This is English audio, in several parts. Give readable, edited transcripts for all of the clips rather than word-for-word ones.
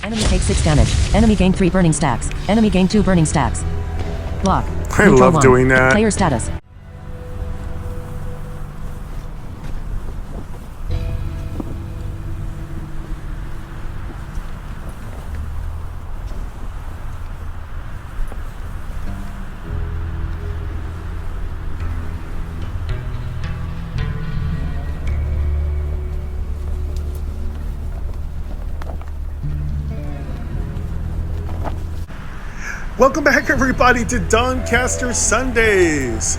Enemy takes 6 damage. Enemy gain 3 burning stacks. Enemy gain 2 burning stacks. Block. I love doing that. Player status. Welcome back, everybody, to Dawncaster Sundays.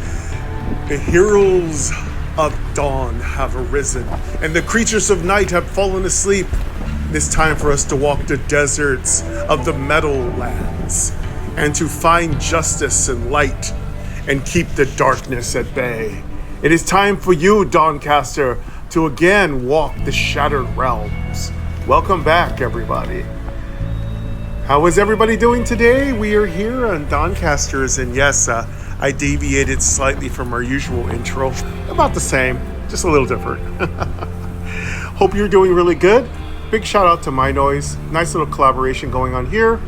The heroes of dawn have arisen, and the creatures of night have fallen asleep. It is time for us to walk the deserts of the Meadowlands, and to find justice and light, and keep the darkness at bay. It is time for you, Dawncaster, to again walk the Shattered Realms. Welcome back, everybody. How is everybody doing today? We are here on Dawncasters, and yes, I deviated slightly from our usual intro. About the same, just a little different. Hope you're doing really good. Big shout out to MyNoise. Nice little collaboration going on here.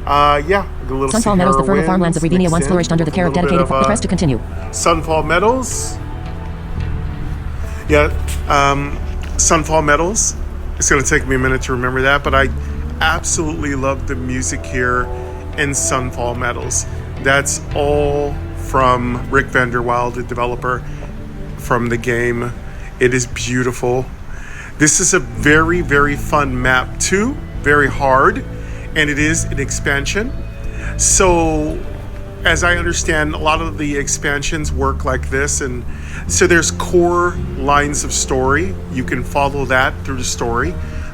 A little Sunfall Meadows, the fertile farmlands of Ravenia once flourished under the care of dedicated press to continue. Sunfall Meadows. Yeah, Sunfall Meadows. It's going to take me a minute to remember that, but I absolutely love the music here in Sunfall Meadows. That's all from Rick Vanderwild, the developer from the game. It is beautiful. This is a very, very fun map too. Very hard, and it is an expansion. So, as I understand, a lot of the expansions work like this, and so there's core lines of story. You can follow that through the story,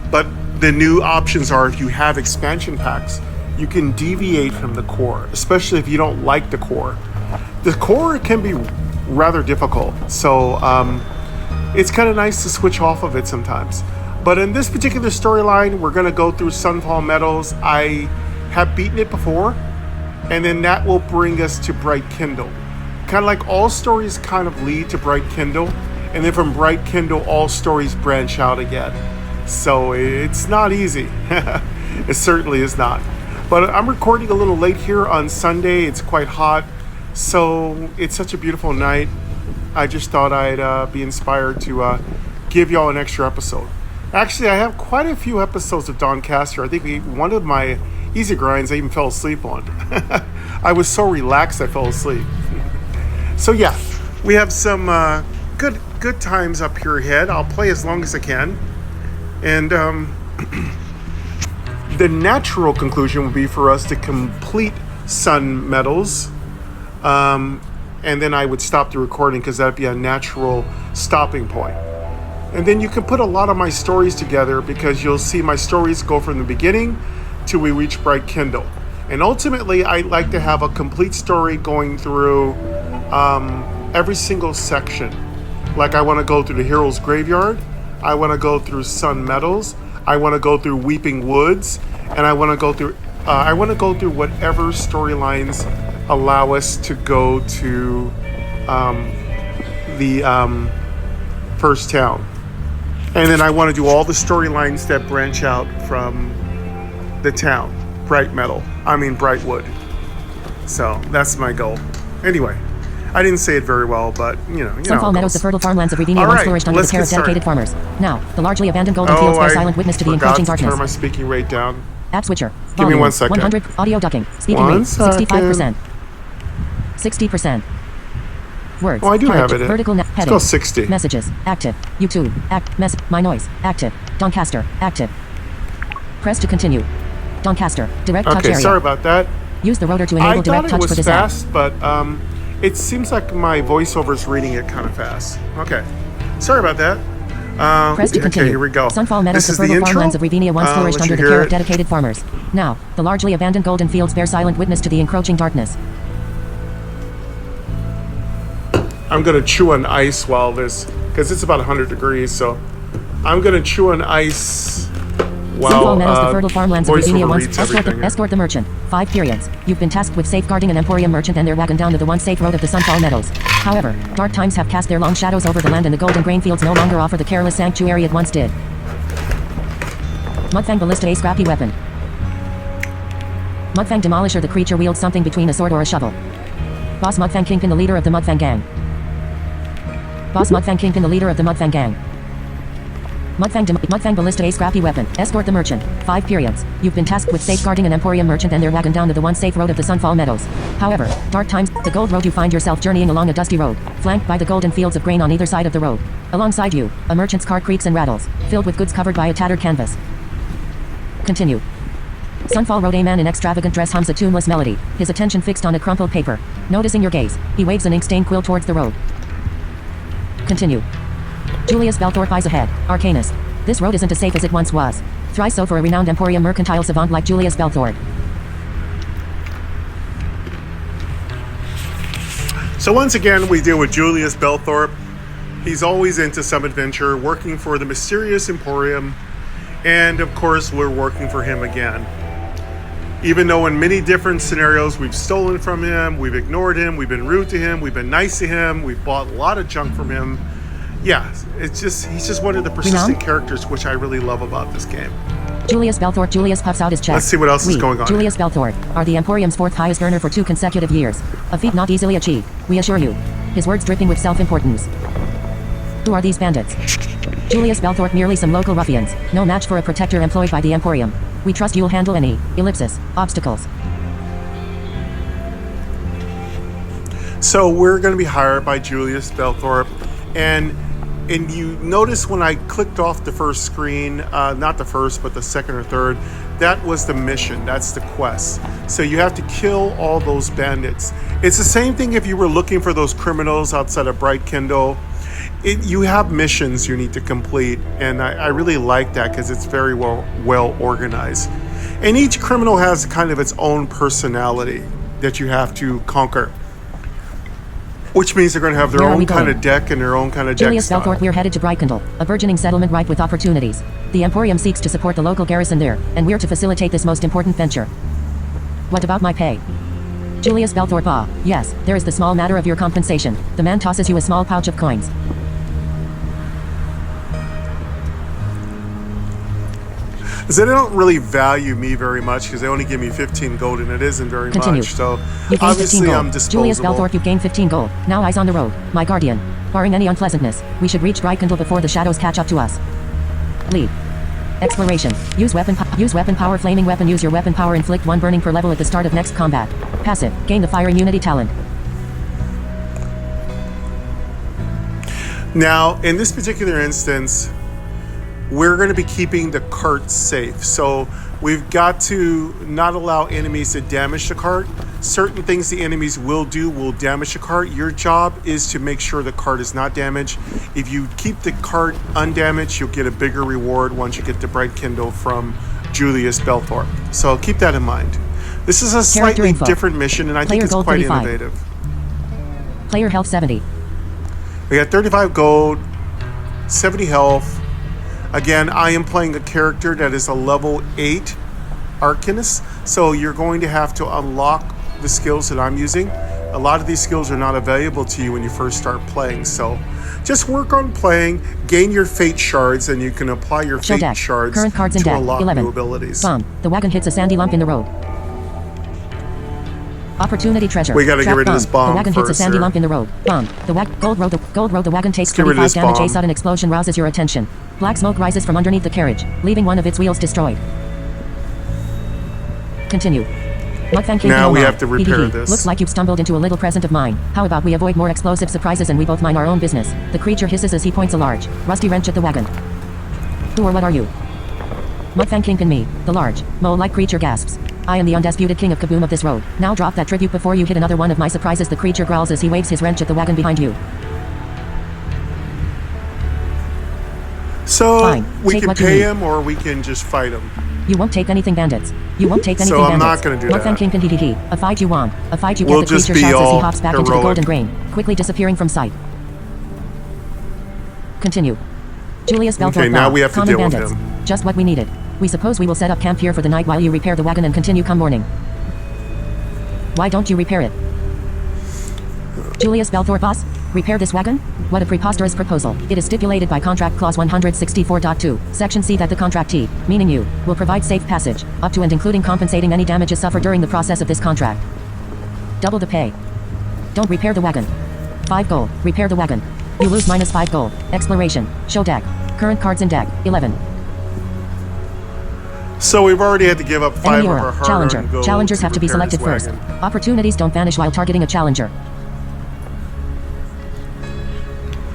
but the new options are, if you have expansion packs, you can deviate from the core, especially if you don't like the core. The core can be rather difficult, so it's kind of nice to switch off of it sometimes. But in this particular storyline, we're going to go through Sunfall Meadows. I have beaten it before, and then that will bring us to Bright Kindle. Kind of like all stories kind of lead to Bright Kindle, and then from Bright Kindle, all stories branch out again. So it's not easy. It certainly is not. But I'm recording a little late here on Sunday. It's quite hot. So it's such a beautiful night. I just thought I'd be inspired to give y'all an extra episode. Actually, I have quite a few episodes of Dawncaster. I think one of my easy grinds I even fell asleep on. I was so relaxed I fell asleep. So yeah, we have some good times up here ahead. I'll play as long as I can. And the natural conclusion would be for us to complete Sun Meadows. And then I would stop the recording because that'd be a natural stopping point. And then you can put a lot of my stories together, because you'll see my stories go from the beginning till we reach Bright Kindle. And ultimately, I like to have a complete story going through every single section. Like, I want to go through the Hero's Graveyard. I want to go through Sun Meadows. I want to go through Weeping Woods, and I want to go through whatever storylines allow us to go to the first town, and then I want to do all the storylines that branch out from the town, Brightwood. So that's my goal. Anyway. I didn't say it very well, but, you know. Sunfall Meadows, the fertile farmlands of Ravenia once flourished under the care of dedicated farmers. Now, the largely abandoned golden fields bear silent witness to the encroaching darkness. Turn my speaking rate down. App switcher. Give me 1 second. 100. Audio ducking. Speaking rate. 65%. 60%. Words. Oh, I do have it. Vertical net. Let's go 60. Messages. Active. YouTube. MyNoise. Active. Dawncaster. Active. Press to continue. Dawncaster. Direct touch area. Okay, sorry about that. Use the rotor to enable direct touch for this app. I thought it was fast, but it seems like my voiceover's reading it kind of fast. Okay. Sorry about that. Press to continue. Okay, here we go. Sunfall Meadows, the fertile farmlands of Ravenia once flourished under the care of dedicated farmers. Now, the largely abandoned golden fields bear silent witness to the encroaching darkness. I'm going to chew on ice while this, because it's about 100 degrees, so I'm going to chew on ice while Sunfall Meadows, the fertile farmlands of Ravenia once escort the merchant. 5 periods. You've been tasked with safeguarding an Emporium merchant and their wagon down to the once safe road of the Sunfall Meadows. However, dark times have cast their long shadows over the land, and the golden grain fields no longer offer the careless sanctuary it once did. Mudfang Ballista, a scrappy weapon. Mudfang Demolisher. The creature wields something between a sword or a shovel. Boss Mudfang Kingpin, the leader of the Mudfang gang. Boss Mudfang Kingpin, the leader of the Mudfang gang. Mudfang Ballista, a scrappy weapon. Escort the merchant. 5 periods. You've been tasked with safeguarding an Emporium merchant and their wagon down to the one safe road of the Sunfall Meadows. However, dark times, the gold road, you find yourself journeying along a dusty road, flanked by the golden fields of grain on either side of the road. Alongside you, a merchant's cart creaks and rattles, filled with goods covered by a tattered canvas. Continue. Sunfall Road. A man in extravagant dress hums a tuneless melody, his attention fixed on a crumpled paper. Noticing your gaze, he waves an ink-stained quill towards the road. Continue. Julius Belthorpe eyes ahead. Arcanist. This road isn't as safe as it once was. Thrice so for a renowned Emporium mercantile savant like Julius Belthorpe. So once again, we deal with Julius Belthorpe. He's always into some adventure, working for the mysterious Emporium. And of course, we're working for him again. Even though in many different scenarios we've stolen from him, we've ignored him, we've been rude to him, we've been nice to him, we've bought a lot of junk from him. Yeah, he's just one of the persistent characters, which I really love about this game. Julius Belthorpe. Julius puffs out his chest. Let's see what else is going on. Julius Belthorpe are the Emporium's 4th highest earner for 2 consecutive years. A feat not easily achieved, we assure you. His words dripping with self-importance. Who are these bandits? Julius Belthorpe, merely some local ruffians, no match for a protector employed by the Emporium. We trust you'll handle any obstacles. So we're going to be hired by Julius Belthorpe, and you notice when I clicked off the first screen, not the first, but the second or third, that was the mission, that's the quest. So you have to kill all those bandits. It's the same thing if you were looking for those criminals outside of Bright Kindle. You have missions you need to complete, and I really like that because it's very well organized. And each criminal has kind of its own personality that you have to conquer. Which means they're going to have their own kind of deck and their own kind of Julius deck style. Belthorpe, we're headed to Brightcandle, a burgeoning settlement ripe with opportunities. The Emporium seeks to support the local garrison there, and we're to facilitate this most important venture. What about my pay? Julius Belthorpe, ah, yes, there is the small matter of your compensation. The man tosses you a small pouch of coins. So they don't really value me very much because they only give me 15 gold, and it isn't very Continue. much. So You gained obviously 15 gold. I'm disposable. Julius Belthorpe, you gained 15 gold. Now eyes on the road, my guardian. Barring any unpleasantness, we should reach Brightcandle before the shadows catch up to us. Lead. Exploration. Use weapon power. Flaming weapon. Use your weapon power. Inflict 1 burning per level at the start of next combat. Passive. Gain the fire immunity talent. Now, in this particular instance, we're going to be keeping the cart safe. So we've got to not allow enemies to damage the cart. Certain things the enemies will do will damage the cart. Your job is to make sure the cart is not damaged. If you keep the cart undamaged, you'll get a bigger reward once you get the Bright Kindle from Julius Belthorpe. So keep that in mind. This is a slightly different mission, and I think it's quite 35. innovative. Player health 70. We got 35 gold, 70 health. Again, I am playing a character that is a level 8 Arcanist, so you're going to have to unlock the skills that I'm using. A lot of these skills are not available to you when you first start playing, so just work on playing, gain your fate shards, and you can apply your Show fate deck. shards Current cards in to deck. unlock 11. new abilities. Bomb. The wagon hits a sandy lump in the road. Opportunity treasure. We gotta get Trap rid of this bomb The wagon hits a first sandy here. lump in the road. Bomb. The gold road. The wagon takes Let's get rid of 25 this damage. bomb. A sudden explosion rouses your attention. Black smoke rises from underneath the carriage, leaving one of its wheels destroyed. Continue. Mudfang King. Now we have to repair this. Looks like you've stumbled into a little present of mine. How about we avoid more explosive surprises and we both mind our own business? The creature hisses as he points a large, rusty wrench at the wagon. Who or what are you? Mudfang King and me, the large, mole-like creature gasps. I am the undisputed king of Kaboom of this road. Now drop that tribute before you hit another one of my surprises. The creature growls as he waves his wrench at the wagon behind you. So Fine. we Take can what you pay need. him or we can just fight him. You won't take anything, bandits. You won't take anything, So I'm bandits. not gonna do that. Mudfang King can hee. A fight you want. A fight you We'll get. The just creature be shouts as he all hops back into the heroic. golden grain, quickly disappearing from sight. Continue. Julius Belthorpe. Okay, now we have to common deal with bandits. him. Just what we needed. We suppose we will set up camp here for the night while you repair the wagon and continue come morning. Why don't you repair it? Julius Belthorpe, boss? Repair this wagon? What a preposterous proposal. It is stipulated by Contract Clause 164.2, Section C that the contractee, meaning you, will provide safe passage, up to and including compensating any damages suffered during the process of this contract. Double the pay. Don't repair the wagon. 5 gold. Repair the wagon. You lose -5 gold. Exploration. Show deck. Current cards in deck. 11. So we've already had to give up 5 Enemy of aura. our hard Challenger. gold Challengers have to be repair this selected first. wagon. Opportunities don't vanish while targeting a challenger.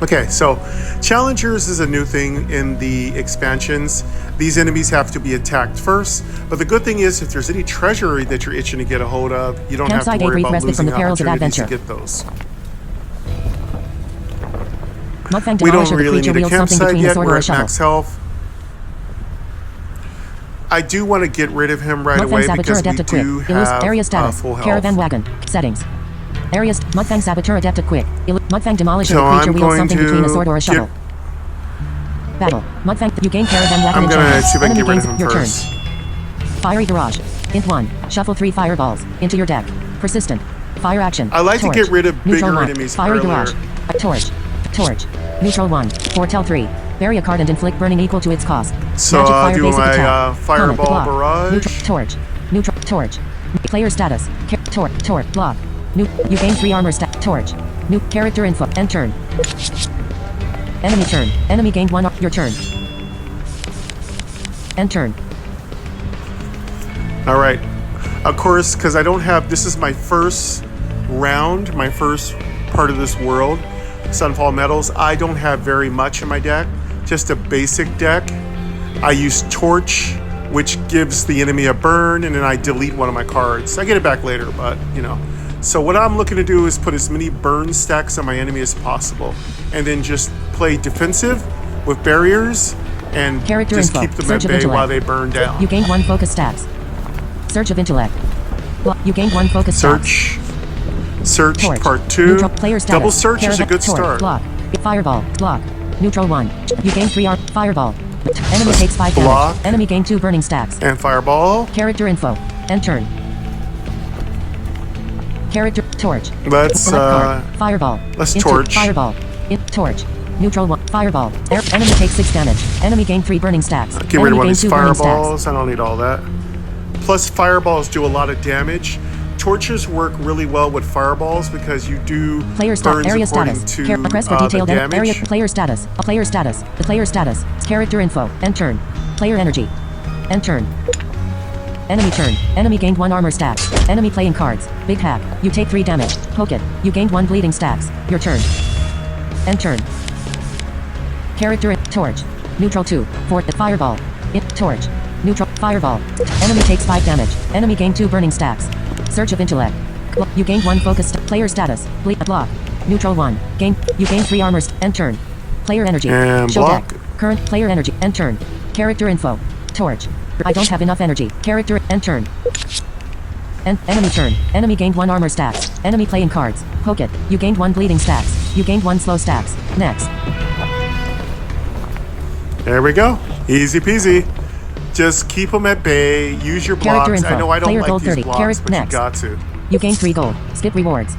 Okay, so challengers is a new thing in the expansions. These enemies have to be attacked first, but the good thing is if there's any treasury that you're itching to get a hold of, you don't have to Campsite worry 8 about respite from losing the perils of opportunities to adventure. get those. Mudfang We don't Demolisher, the really creature need a wields something campsite between a yet. sword We're or a at shovel. max health. I do want to get rid of him right Mudfang away Saboteur because we Adept Quick. do Illus have area status. full health. Caravan wagon. Settings. Areas. Mudfang Saboteur Adept Quick. Mudfang Demolisher, So the creature I'm wields going something to between a sword or a get- shovel. Battle. Mudfang. You gain Caravan wagon I'm and going to challenge. see if I can Enemy get rid of gains him your first. turn. Fiery Garage. Int 1. Shuffle 3 fireballs into your deck. Persistent. Fire action. I like to Torch. get rid of Neutral bigger 1. enemies Fiery earlier. Garage. Torch. Torch. Neutral 1. Foretell 3. Bury a card and inflict burning equal to its cost. So Magic I'll fire do basic my attack. fireball Block. barrage. Neutral. Torch. Neutral. Torch. Player status. Torch. Block. You gain 3 armor stat. Torch. New character info. End turn. Enemy turn. Enemy gained 1. Your turn. End turn. All right. Of course, because I don't have, this is my first round, my first part of this world, Sunfall Meadows. I don't have very much in my deck, just a basic deck. I use Torch, which gives the enemy a burn, and then I delete one of my cards. I get it back later, but you know. So what I'm looking to do is put as many burn stacks on my enemy as possible, and then just play defensive with barriers, and Character just info. keep them Search at of bay while intellect. they burn down. You gained 1 focus stats. Search of intellect. You gained 1 focus stats. Search Torch. part 2. Neutral player status. Double search is a Caravan. good Torch. start. Block. Fireball. Block. Neutral 1. You gain 3 fireball. Enemy takes 5 damage. Block. Enemy gain 2 burning stacks. And fireball. Character info. End turn. Character torch. Let's Select card. Fireball. let's Into torch. Fireball. Torch. Neutral 1. Fireball. Enemy takes 6 damage. Enemy gain 3 burning stacks. Get rid of Enemy one of gain these 2 burning stacks. fireballs. I don't need all that. Plus, fireballs do a lot of damage. Torches work really well with fireballs because you do Player burns area according status. to Press for the detailed damage. area. Player status. Player status. The player status. Character info. End turn. Player energy. End turn. Enemy turn. Enemy gained 1 armor stack. Enemy playing cards. Big hack. You take 3 damage. Poke it. You gained 1 bleeding stacks. Your turn. End turn. Character torch. Neutral 2. Fort the fireball. Torch. Neutral fireball. Enemy takes 5 damage. Enemy gained 2 burning stacks. Search of intellect. You gained 1 focus. Player status. Block. Neutral 1. You gain 3 armor. End turn. Player energy. And Show block. deck. Current player energy. End turn. Character info. Torch. I don't have enough energy. Character. End turn. Enemy turn. Enemy gained 1 armor stacks. Enemy playing cards. Poke it. You gained 1 bleeding stacks. You gained 1 slow stacks. Next. There we go. Easy peasy. Just keep them at bay. Use your Character blocks. info. I know I don't Player like gold these 30. blocks, but Next. you got to. You gain 3 gold. Skip rewards.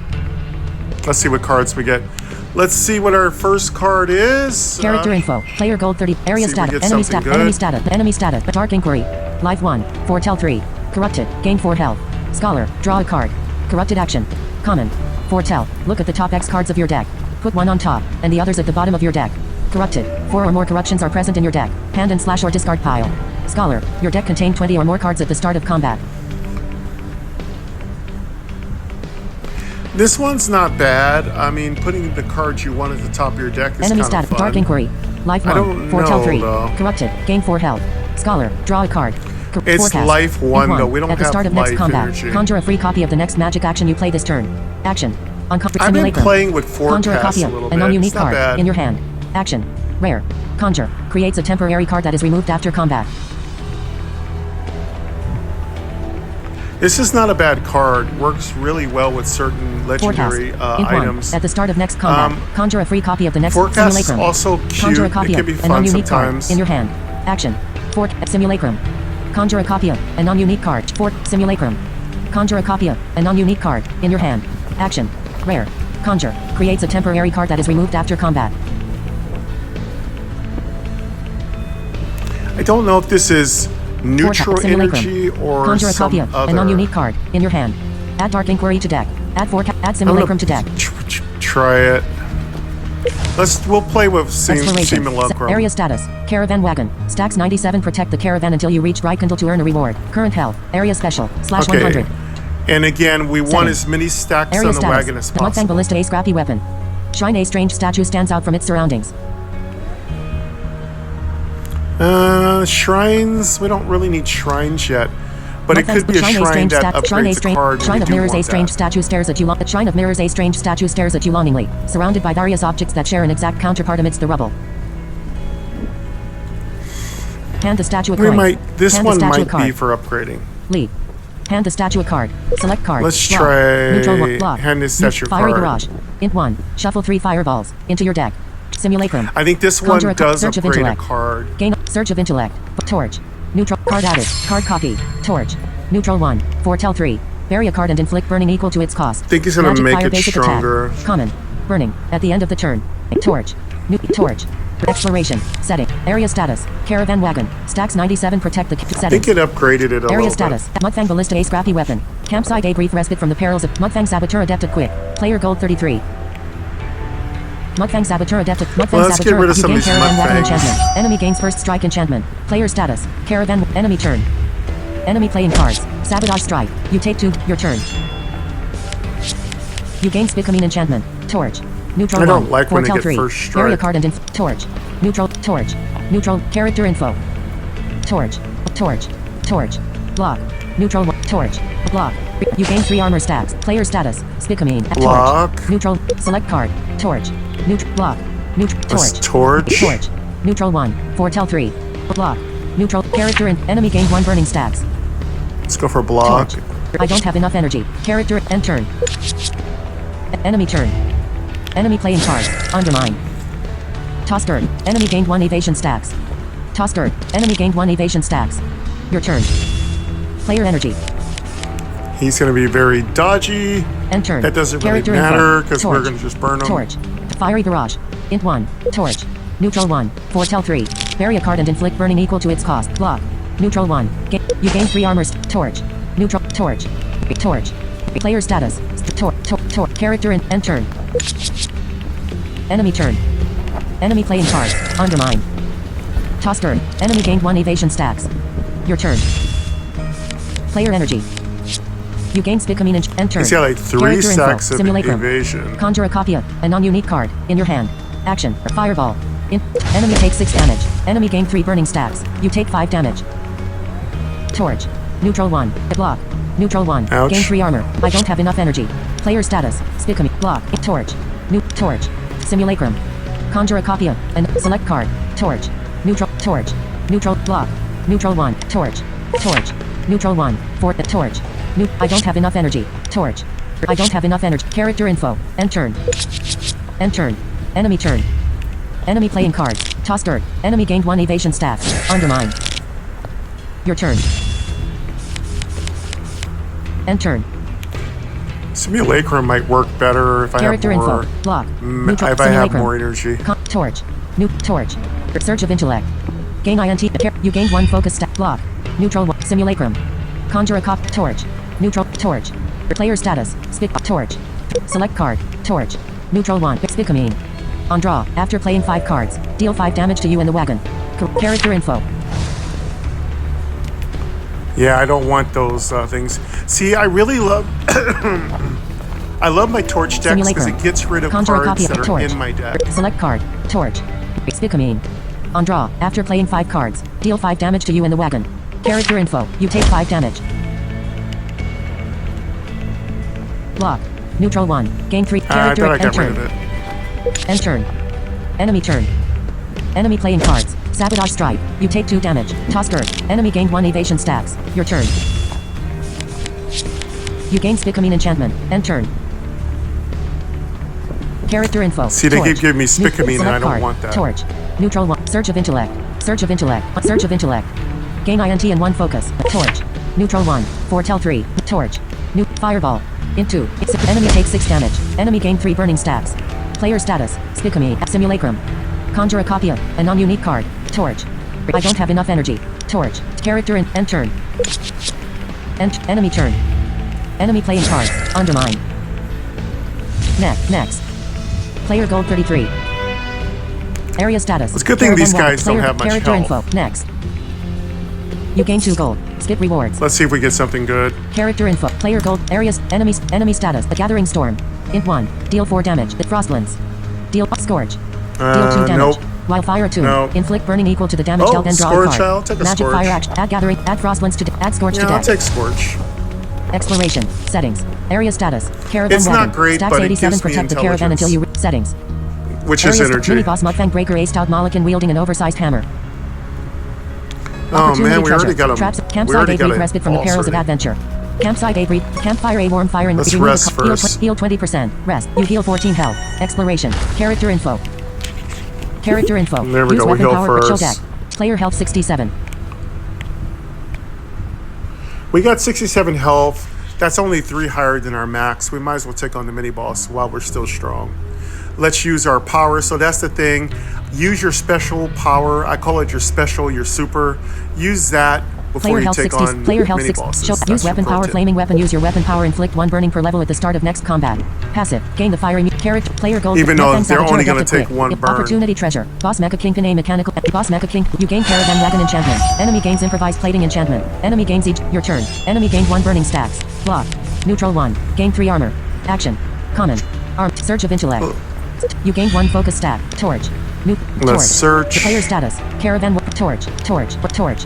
Let's see what cards we get. Let's see what our first card is. Character info. Player gold 30. Area see if we status. get Enemy something status. Enemy good. status. Enemy status. Dark inquiry. Life 1. Foretell 3. Corrupted. Gain 4 health. Scholar. Draw a card. Corrupted action. Common. Foretell. Look at the top X cards of your deck. Put 1 on top, and the others at the bottom of your deck. Corrupted. 4 or more corruptions are present in your deck. Hand and slash or discard pile. Scholar. Your deck contained 20 or more cards at the start of combat. This one's not bad. I mean, putting the cards you want at the top of your deck is Enemy kind of status. fun. Dark inquiry. Life 1. I don't Foretell know, 3. though. Corrupted. Gain 4 health. Scholar. Draw a card. It's Forecast. life 1, Hit though. We don't At the have start of next life combat, energy. conjure a free copy of the next magic action you play this turn. Action. On I've been simulacrum. playing with Conjure a forecasts copy a of little a bit. non-unique It's not card bad. in your hand. Action. Rare. Conjure. Creates a temporary card that is removed after combat. This is not a bad card. Works really well with certain Forecast. legendary Int 1. items. At the start of next combat, conjure a free copy of the next Forecast is simulacrum. also Conjure a cute. copy It can of be a fun non-unique card sometimes. in your hand. Action. Fort simulacrum. Conjure a copy of a non-unique card. Fort simulacrum. Conjure a copy of a non-unique card in your hand. Action. Rare. Conjure. Creates a temporary card that is removed after combat. I don't know if this is neutral Simulacrum. energy or Conjure a some copy of other. a non-unique card in your hand. Add Dark Inquiry to deck. Add add Simulacrum to deck. Try it. We'll play with Exploration. Simulacrum. Area status. Caravan wagon. Stacks 97. Protect the caravan until you reach Drycandle to earn a reward. Current health. Area special. /100. Okay. And again, we want Settings. as many stacks Area on the status. wagon as The Mudfang possible. Ballista, a scrappy weapon. Shrine, a strange statue stands out from its surroundings. Shrines, we don't really need shrines yet. But it could be a shrine that upgrades a card. Shrine We of do Mirrors, a want strange that. statue stares at you. Shrine of Mirrors, a strange statue stares at you longingly, surrounded by various objects that share an exact counterpart amidst the rubble. Hand the statue a coin. This Hand the one statue a might card. be for upgrading. Lead. Hand the statue a card. Select card. Let's Block. try Neutral one. Block. hand this statue a Fiery card. Barrage. Int 1. Shuffle 3 fireballs into your deck. Simulacrum. I think this one Conjure a does Surge of upgrade a Intellect. card. Gain Surge of Intellect. Torch. Neutral. Card added. Card copy. Torch. Neutral 1. Foretell 3. Bury a card and inflict burning equal to its cost. I think he's gonna Magic make fire it basic stronger. Attack. Common. Burning. At the end of the turn. Torch. Torch. Exploration. Setting. Area status. Caravan wagon. Stacks 97. Protect the I settings. think it upgraded it a Area little status. bit. Mudfang Ballista, a scrappy weapon. Campsite, a brief respite from the perils of Mudfang Saboteur Adepted Quick. Player gold 33. Mudfang Saboteur Adepted. Mudfang Well, let's get Saboteur. rid of You some gain of these Caravan Wagon Mudfangs. enchantment. Enemy gains first strike enchantment. Player status. Caravan. Enemy turn. Enemy playing cards. Sabotage strike. You take 2. Your turn. You gain Spikamine enchantment. Torch. Neutral I don't 1. like when they Foretell get 3. first strike. Area card and torch. Neutral. Torch. Neutral. Character info. Torch. Torch. Torch. Block. Neutral 1. Torch. Block. You gain 3 armor stacks. Player status. Spikamine. Block. Torch. Neutral. Select card. Torch. Neutral. Block. Neutral. That's Torch. torch. Torch. Neutral 1. Foretell 3. Block. Neutral. Character and enemy gain 1 burning stacks. Let's go for block. Torch. I don't have enough energy. Character and turn. Enemy turn. Enemy playing card. Undermine. Toss turn. Enemy gained 1 evasion stacks. Toss turn. Enemy gained 1 evasion stacks. Your turn. Player energy. He's going to be very dodgy. End turn. That doesn't really Character matter info. because we're Torch. going to just burn him. Torch. Fiery barrage. Int 1. Torch. Neutral 1. Foretell 3. Bury a card and inflict burning equal to its cost. Block. Neutral 1. You gain 3 armors. Torch. Neutral. Torch. Torch. Player status. Torch. Character and end turn. Enemy turn. Enemy playing cards. Undermine. Toss turn. Enemy gained 1 evasion stacks. Your turn. Player energy. You gain Spikamine and end turn. He's got like 3 Character stacks info. of Simulacrum. evasion. Conjure a copy of a non-unique card in your hand. Action. Fireball. Enemy takes 6 damage. Enemy gain 3 burning stacks. You take 5 damage. Torch. Neutral 1. Block. Neutral 1. Ouch. Gain 3 armor. I don't have enough energy. Player status. Spikamine. Block. Torch. Torch. Simulacrum. Conjure a copy of and select card. Torch. Neutral. Torch. Neutral. Block. Neutral 1. Torch. Torch. Neutral 1. Torch. I don't have enough energy. Torch. I don't have enough energy. Character info. End turn. End turn. Enemy turn. Enemy playing card. Toss dirt. Enemy gained 1 evasion stacks. Undermine. Your turn. End turn. Simulacrum might work better if I have Character more. info. Block. If I have Simulacrum. more energy. Torch. Torch. Surge of intellect. Gain INT. You gained 1 focus stack. Block. Neutral 1. Simulacrum. Conjure a cop. Torch. Neutral. Torch. Player status. Torch. Select card. Torch. Neutral 1. Spikamine. On draw. After playing 5 cards, deal 5 damage to you in the wagon. Character info. Yeah, I don't want those things. See, I really love... I love my torch decks because Simulacrum. it gets rid of Conjure a cards copy that of are Torch. in my deck. Select card. Torch. Spikamine. On draw. After playing 5 cards, deal 5 damage to you in the wagon. Character info. You take 5 damage. Block. Neutral 1. Gain 3. I Character thought I got end rid turn. of it. End turn. Enemy turn. Enemy playing cards. Sabotage strike. You take 2 damage. Toss dirt. Enemy gained 1 evasion stacks. Your turn. You gain Spikamine enchantment. End turn. Character info. See, they Torch. keep giving me Spikamine and I Select don't card. want that. Torch. Neutral 1. Surge of intellect. Surge of intellect. Surge of intellect. Gain INT and 1 focus. Torch. Neutral 1. Foretell 3. Torch. Fireball. Int 2. Enemy takes 6 damage. Enemy gain 3 burning stacks. Player status. Specimen. Simulacrum. Conjure a copy of a non-unique card. Torch. I don't have enough energy. Torch. Character in end turn. Enemy turn. Enemy playing cards. Undermine. Next. Player gold 33. Area status. It's a good thing these guys don't have much character health. info. Next. You gain 2 gold. Skip rewards. Let's see if we get something good. Character info. Player gold. Areas. Enemies. Enemy status. The Gathering Storm. Int 1. Deal 4 damage. The Frostlands. Deal Scourge. Deal 2 damage. Nope. Wildfire 2. Nope. Inflict burning equal to the damage Oh, dealt and draw Scorch, a card. I'll take a Magic Scorch. fire action. Add Gathering. Add Frostlands to add Scorch to Yeah, I'll deck. take Scorch. Exploration. Settings. Area status. Caravan It's wagon. not great, Stacks but it 87. gives me Protect the caravan until you settings. Which is Areas. energy. Mini boss Mudfang Breaker Aced out Molokin wielding an oversized hammer. Oh man, we treasure. already got him. Traps. We Campsite already aid got reap respite from the perils of adventure. Campsite aid reap. Campfire a warm fire and Let's renew the rest first. Heal 20%. Rest. You heal 14 health. Exploration. Character info. Character info. There we Use go, we weapon heal power for chill first. deck. Player health 67. We got 67 health. That's only 3 higher than our max. We might as well take on the mini boss while we're still strong. Let's use our power. So that's the thing. Use your special power. I call it your special, your super. Use that before Player you health take 60. on Player health mini 60. bosses. Use That's weapon your power. pro tip. Flaming weapon. Use your weapon power. Inflict 1 burning per level at the start of next combat. Passive. Gain the fire. Character. Player gold. Even though Mudfang they're Saboteur only gonna adapted take quick. 1 burn. Opportunity treasure. Boss Mecha Kingpin a mechanical. Boss Mecha King. You gain caravan wagon enchantment. Enemy gains improvised plating enchantment. Enemy gains each. Your turn. Enemy gains 1 burning stacks. Block. Neutral 1. Gain 3 armor. Action. Common. Arm. Surge of intellect. You gain 1 focus stack. Torch. Let's Torch. search. The player status. Caravan. Torch.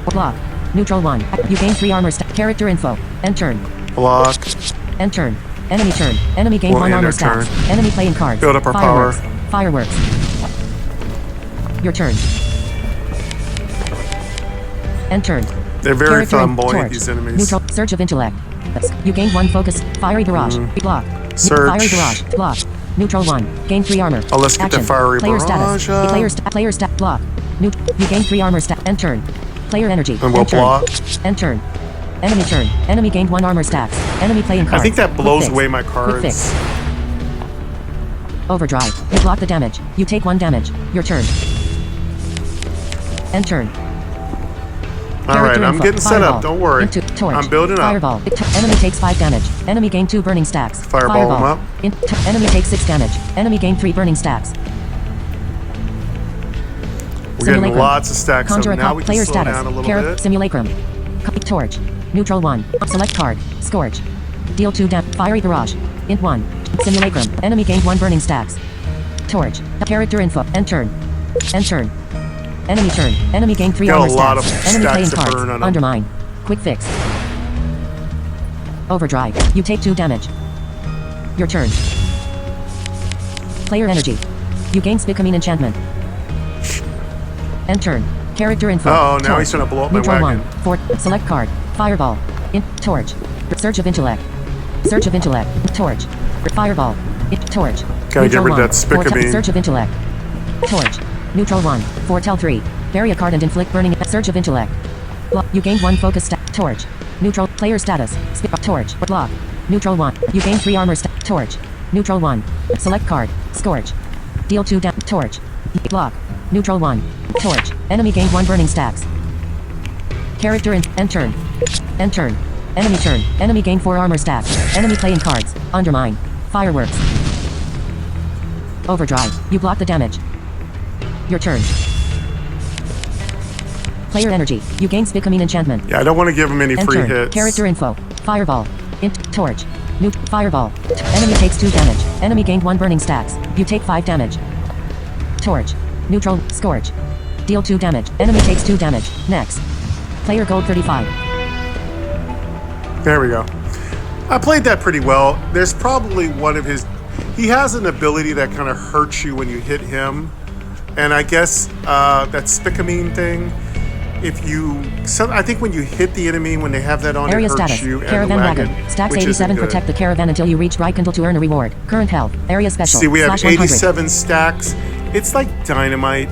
Block. Neutral 1. You gain 3 armor stack. Character info. End turn. Block. End turn. Enemy turn. Enemy gain We'll 1 end armor our stacks. turn. Enemy playing cards. Build up our power. Fireworks. Your turn. End turn. They're very Character in- flamboyant, torch. these enemies. Neutral. Surge of intellect. You gain 1 focus. Fiery barrage. Block. Search. Fiery barrage. Block. Neutral 1. Gain 3 armor. Oh, let's get the Action. fiery Player barrage status. up. Player stat. Block. You gain 3 armor stack. End turn. Player energy. And we'll End turn. block. End turn. Enemy turn. Enemy gained 1 armor stacks. Enemy playing cards. I think that Quick blows fix. away my Quick fix. cards. Overdrive. You block the damage. You take 1 damage. Your turn. End turn. All right, I'm info. getting set Fireball. up. Don't worry. Into torch. I'm building up. Fireball. Enemy takes 5 damage. Enemy gain 2 burning stacks. Fireball him up. Enemy takes 6 damage. Enemy gain 3 burning stacks. We're getting Simulacrum. lots of stacks. Conjure So a now cop. we can Player slow status. down a little bit. Simulacrum. Torch. Neutral 1. Select card. Scourge. Deal 2 damage. Fiery barrage. Int 1. Simulacrum. Enemy gained 1 burning stacks. Torch. Character info. End turn. End turn. Enemy turn. Enemy gain 3 Got a armor lot stacks. of Enemy stacks playing to cards. burn on 'em. Undermine. Quick fix. Overdrive. You take 2 damage. Your turn. Player energy. You gain Specimen enchantment. End turn. Character info. Oh, now Torch. he's gonna blow up my Neutral wagon. 1. Fort. Select card. Fireball. Torch. Surge of intellect. Surge of intellect. Torch. Fireball. Torch. Gotta get Neutral rid of 1. that Specimen. Surge of intellect. Torch. Neutral 1. Foretell 3. Bury a card and inflict burning. Surge of intellect. Block. You gain 1 focus stack. Torch. Neutral. Player status. Torch. Block. Neutral 1. You gain 3 armor stack. Torch. Neutral 1. Select card. Scourge. Deal 2 damage. Torch. Block. Neutral 1. Torch. Enemy gained 1 burning stacks. Character in. End turn. End turn. Enemy turn. Enemy gained 4 armor stacks. Enemy playing cards. Undermine. Fireworks. Overdrive. You block the damage. Your turn. Player energy. You gain Specimen enchantment. Yeah, I don't want to give him any End free turn. hits. Character info. Fireball. Torch. Fireball. Enemy takes 2 damage. Enemy gained 1 burning stacks. You take 5 damage. Torch. Neutral. Scourge. Deal 2 damage. Enemy takes 2 damage. Next. Player gold 35. There we go. I played that pretty well. There's probably one of his... He has an ability that kind of hurts you when you hit him. And I guess that Specimen thing, if you... I think when you hit the enemy, when they have that on, Area it hurts status. you and Caravan the wagon, wagon. Stacks which 87. isn't good. Protect the caravan until you reach Drycandle to earn a reward. Current health. Area special. See, we have /100. 87 stacks. It's like dynamite.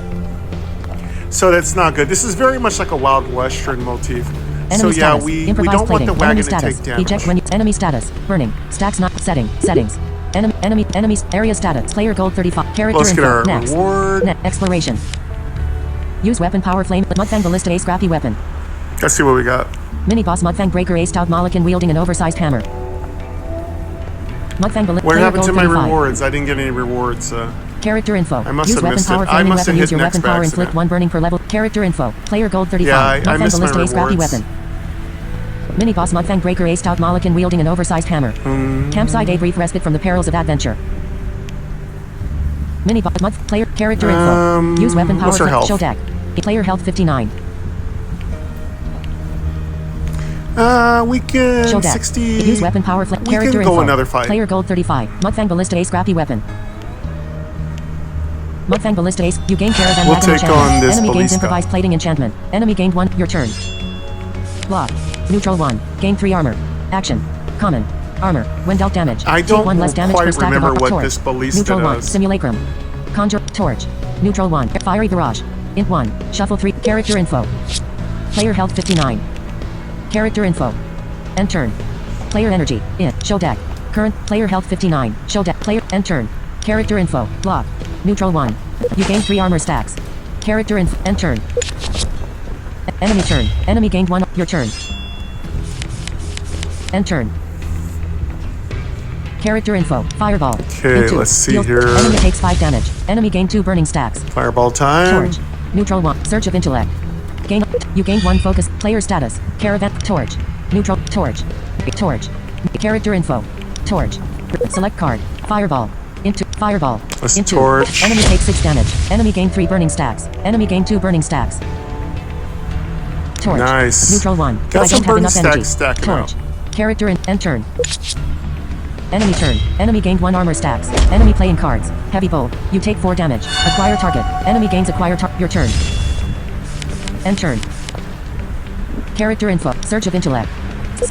So that's not good. This is very much like a Wild Western motif. Enemy So yeah, status. we Improvised don't want plating. the wagon Enemy to status. take damage. Eject when enemy status. Burning. Stacks not settings. Enemies area status. Player gold 35. Character Let's get info. our Next. reward. Exploration. Use weapon power flame. Mudfang ballista a scrappy weapon. Let's see what we got. Mini boss Mudfang breaker a stout Molokin wielding an oversized hammer. Mudfang ballista. What player happened to gold my 35. rewards? I didn't get any rewards. Character info. I must Use have weapon missed power it. I flaming must have weapon. Use hit your next weapon by power accident. inflict 1 burning per level. Character info. Player gold 35. Yeah, I Mudfang missed my ballista a scrappy rewards. weapon. Mini boss Mudfang breaker a stout Molokin wielding an oversized hammer. Campsite a brief respite from the perils of adventure. Mini boss player character info. Use weapon power what's her health? show deck. Player health 59. Weekend Show deck. 60. Use weapon power flame. We Character can go info. another fight. Player gold 35. Mudfang ballista a scrappy weapon. Mudfang ballista ace. You gain caravan We'll wagon take enchantment. on this Enemy gains ballista. improvised plating enchantment. Enemy gained 1. Your turn. Block. Neutral 1. Gain 3 armor. Action. Common. Armor. When dealt damage. I Take don't 1 less damage quite per stack remember of what torch. this ballista Neutral 1. does. Simulacrum. Conjure. Torch. Neutral 1. Fiery barrage. Int 1. Shuffle 3. Character info. Player health 59. Character info. End turn. Player energy. Show deck. Current. Player health 59. Show deck. Player. End turn. Character info. Block. Neutral 1. You gain 3 armor stacks. Character info. End turn. Enemy turn. Enemy gained 1. Your turn. End turn. Character info. Fireball. Okay, let's see here. Enemy takes 5 damage. Enemy gained 2 burning stacks. Fireball time. Torch. Neutral 1. Search of intellect. You gain 1 focus. Player status. Caravan. Torch. Neutral. Torch. Torch. Character info. Torch. Select card. Fireball. Into. Fireball. Let's Into. torch. Enemy takes 6 damage. Enemy gained 3 burning stacks. Enemy gained 2 burning stacks. Torch. Nice. Neutral 1. Got I some don't have burning enough energy. stacks stacking Torch. out. Character in. End turn. Enemy turn. Enemy gained 1 armor stacks. Enemy playing cards. Heavy bow. You take 4 damage. Acquire target. Enemy gains acquire your turn. End turn. Character info. Search of intellect.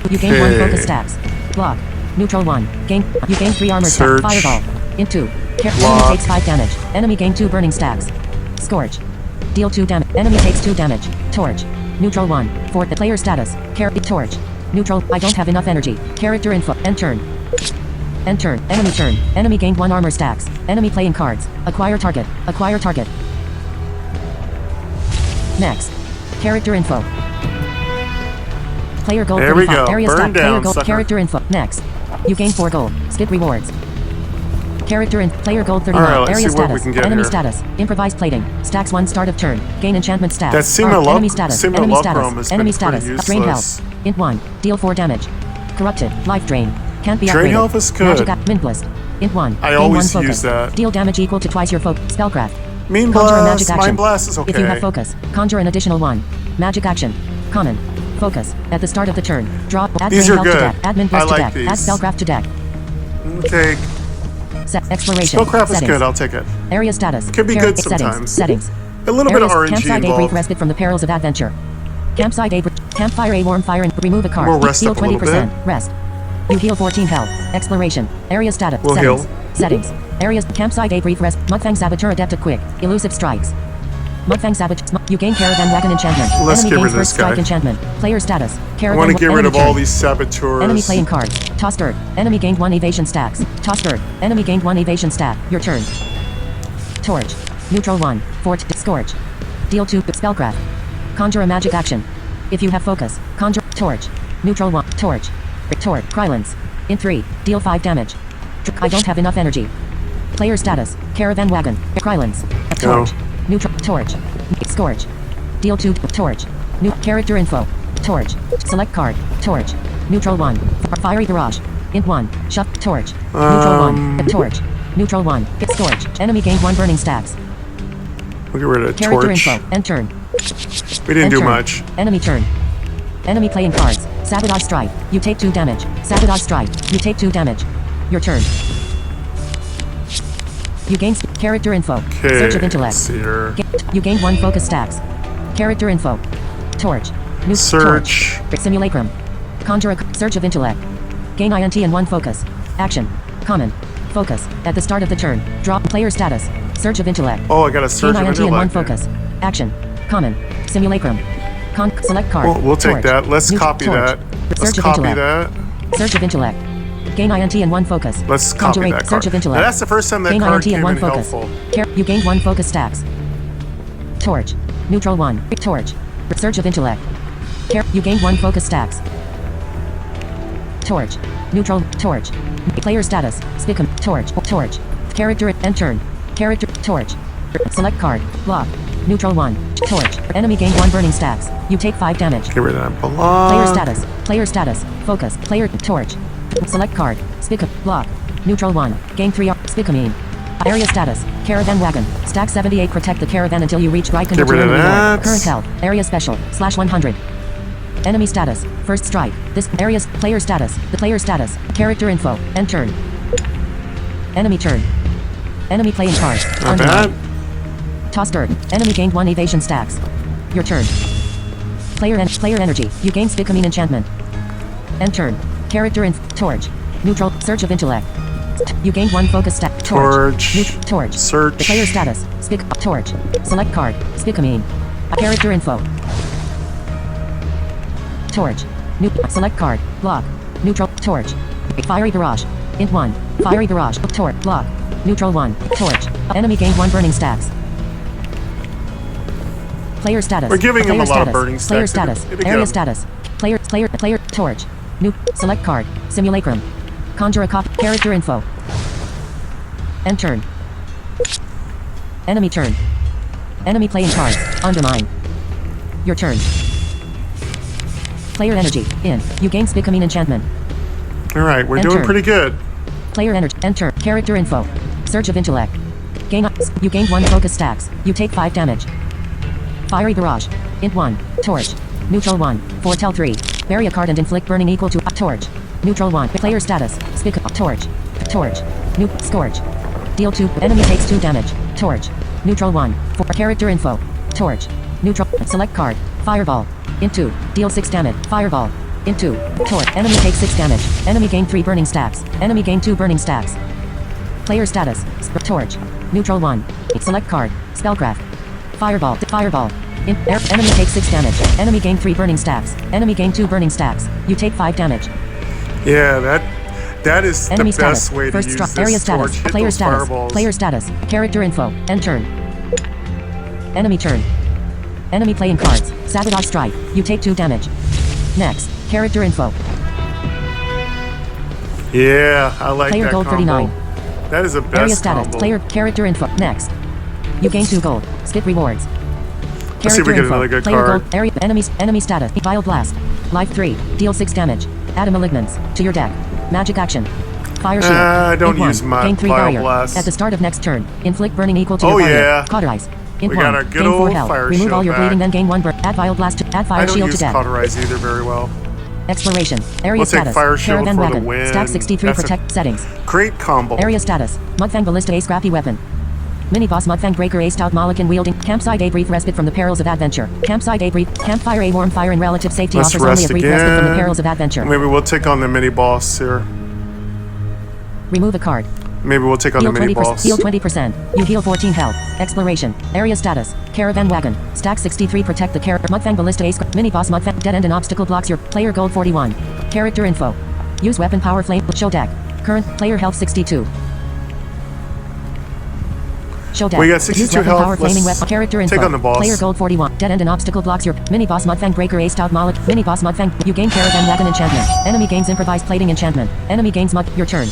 You gain 1 focus stacks. Block. Neutral 1. You gain 3 armor stacks. Search. Fireball. Into. Enemy Block. takes 5 damage. Enemy gained 2 burning stacks. Scorch. Deal 2 damage. Enemy takes 2 damage. Torch. Neutral 1. For the player status. Torch. Neutral. I don't have enough energy. Character info. End turn. End turn. Enemy turn. Enemy gained 1 armor stacks. Enemy playing cards. Acquire target. Acquire target. Next. Character info. Player gold. There we 35. go. Area Burn stack. down, Player gold. sucker. Character info. Next. You gain 4 gold. Skip rewards. Character in player gold 39. Alright, let's Area see what we status. can get Enemy here. status. Improvised plating. Stacks 1 start of turn. Gain enchantment stack. That Enemy status. Enemy simulacrum has status. Enemy been pretty status. Drain useless. health. Int 1. Deal 4 damage. Corrupted. Life drain. Can't be Drain upgraded. health is good. Magic Minblist. Int 1. I Gain always 1 use focus. that. Deal damage equal to twice your focus. Spellcraft. Mean Conjure a Blast. magic action. Mind Blast is okay. If you have focus, conjure an additional 1. Magic action. Common. Focus. At the start of the turn. Draw. Add These drain are health to good. deck. Add Minblist I to like deck. these. Add Spellcraft to deck. Take. Set exploration. Spellcraft is Settings. good. I'll take it. Area status. Could be good Settings. sometimes. Settings. A little bit of Areas. RNG Campsite a brief involved. respite from the perils of adventure. Campsite a campfire a warm fire and remove a card. We'll rest Heal up a little 20%. bit. Rest. You heal 14 health. Exploration. Area status. We'll Settings. heal. Settings. Areas. Campsite a brief rest. Mudfang Saboteur adept of quick. Elusive strikes. Mudfang Saboteur. You gain caravan wagon enchantment. Let's Enemy get rid gains of this first strike guy. enchantment. Player status. I Caravan. want to get rid enemy of all turn. these saboteurs. Enemy playing cards. Toss bird. Enemy gained 1 evasion stacks. Toss bird. Enemy gained 1 evasion stack. Your turn. Torch. Neutral 1. Fort. Scorch. Deal 2. Spellcraft. Conjure a magic action. If you have focus, conjure. Torch. Neutral 1. Torch. Torch. Krylons. In 3. Deal 5 damage. I don't have enough energy. Player status. Caravan wagon. Krylons. A torch. Neutral. Torch. Scorch. Deal 2. Torch. New character info. Torch. Select card. Torch. Neutral 1. Fiery barrage. Int 1. Shuff. Torch. Neutral 1. Torch. Neutral 1. Scorch. Enemy gained 1 burning stacks. We'll get rid of Character torch. info. End turn. We didn't End do turn. much. Enemy turn. Enemy playing cards. Sabotage strike. You take 2 damage. Sabotage strike. You take 2 damage. Your turn. You gain character info. Okay. Search of intellect. Let's see here. You gain 1 focus stacks. Character info. Torch. New Search. Torch. Simulacrum. Conjure a search of intellect. Gain INT and 1 focus. Action. Common. Focus. At the start of the turn. Draw player status. Search of intellect. Oh, I got a search Gain of INT and 1 intellect. focus. Action. Common. Simulacrum. Select card. We'll take Torch. that. Let's New copy torch. that. Let's Surge of copy intellect. that. Surge of intellect. Gain INT and 1 focus. Let's copy Conjurate. that card. Surge of intellect. Now that's the first time that Gain card INT and came 1 in focus. helpful. You gained 1 focus stacks. Torch. Neutral 1. Torch. Surge of intellect. You gained 1 focus stacks. Torch. Neutral. Torch. Player status. Specimen. Torch. Torch. Character. End turn. Character. Torch. Select card. Block. Neutral 1. Torch. Enemy gained 1 burning stacks. You take 5 damage. Get rid of that block. Player status. Player status. Focus. Player. Torch. Select card. Specimen. Block. Neutral 1. Gain 3. Specimen. Area status. Caravan wagon. Stack 78. Protect the caravan until you reach right Get control rid of reward. that. Current health. Area special. /100. Enemy status. First strike. This area's player status. The player status. Character info. End turn. Enemy turn. Enemy playing card. Not bad. Toss bird. Enemy gained 1 evasion stacks. Your turn. Player energy. You gain Specimen enchantment. End turn. Character torch. Neutral. Surge of intellect. You gained 1 focus stack. Torch. Torch. Search. The player status. Torch. Select card. Specimen. Character info. Torch. Select card. Block. Neutral. Torch. Fiery barrage. Int 1. Fiery barrage. Torch. Block. Neutral 1. Torch. Enemy gained 1 burning stacks. Player status. We're giving him a lot of burning Player stacks. status. Area status. Player. Torch. Select card. Simulacrum. Conjure a copy. Character info. End turn. Enemy turn. Enemy playing card. Undermine. Your turn. Player energy. In. You gain Specimen enchantment. Alright, we're End doing turn. pretty good. Player energy. End turn. Character info. Surge of intellect. You gained 1 focus stacks. You take 5 damage. Fiery barrage. Int 1. Torch. Neutral 1. Foretell 3. Bury a card and inflict burning equal to torch. Neutral 1. Player status. Torch. Torch. Scorch. Deal 2. Enemy takes 2 damage. Torch. Neutral 1. For character info. Torch. Neutral. Select card. Fireball. Int 2. Deal 6 damage. Fireball. Int 2. Torch. Enemy takes 6 damage. Enemy gain 3 burning stacks. Enemy gain 2 burning stacks. Player status. Torch. Neutral 1. Select card. Spellcraft. Fireball. Fireball. Enemy takes 6 damage. Enemy gain 3 burning stacks. Enemy gain 2 burning stacks. You take 5 damage. Yeah, that is Enemy the best status. way to First use strike. this Area torch. status. Hit Player those status. fireballs. Player status. Character info. End turn. Enemy turn. Enemy playing cards. Sabotage strike. You take 2 damage. Next. Character info. Yeah, I like Player that gold combo. 39. That is the best Area status. combo. Player character info. Next. You gain 2 gold. Skip rewards. Let's see if we get info. another good Player card. gold. Enemy status. Vile blast. Life 3. Deal 6 damage. Add a malignance to your deck. Magic action. Fire shield. I don't Int 1. use my Gain 3 Vile barrier. Blast. At the start of next turn. Inflict burning equal to Oh, your barrier. yeah. Cauterize. Int We 1. got our good Gain 4 old health. fire Remove all shield your back. bleeding, then gain 1 burn. Add vile blast to add I fire don't shield use to deck. Cauterize either very well. Exploration. Area We'll take status. fire shield Caravan for the wagon. win. Stack 63. That's a Protect settings. Great combo. Area status. Mudfang Ballista A scrappy weapon. Mini boss Mudfang Breaker A stout Molokin wielding. Campsite A brief respite from the perils of adventure. Campsite A brief. Campfire A warm fire and relative safety Let's offers only a rest brief respite from the again. perils of adventure. Maybe we'll take on the mini boss here. Remove a card. Maybe we'll take on Heal the mini 20%. boss. Heal 20%. You heal 14 health. Exploration. Area status. Caravan wagon. Stack 63. Protect the Mudfang Ballista A mini boss Mudfang. Dead end and obstacle blocks your player gold 41. Character info. Use weapon power flame. Show deck. Current player health 62. Show deck. We got Use 62 weapon health. Power flaming Let's weapon. Character info. take on the boss. Player gold 41. Dead end and obstacle blocks your mini boss Mudfang Breaker A stout Moloch. Mini boss Mudfang. You gain Caravan wagon enchantment. Enemy gains improvised plating enchantment. Enemy gains mud. Your turn.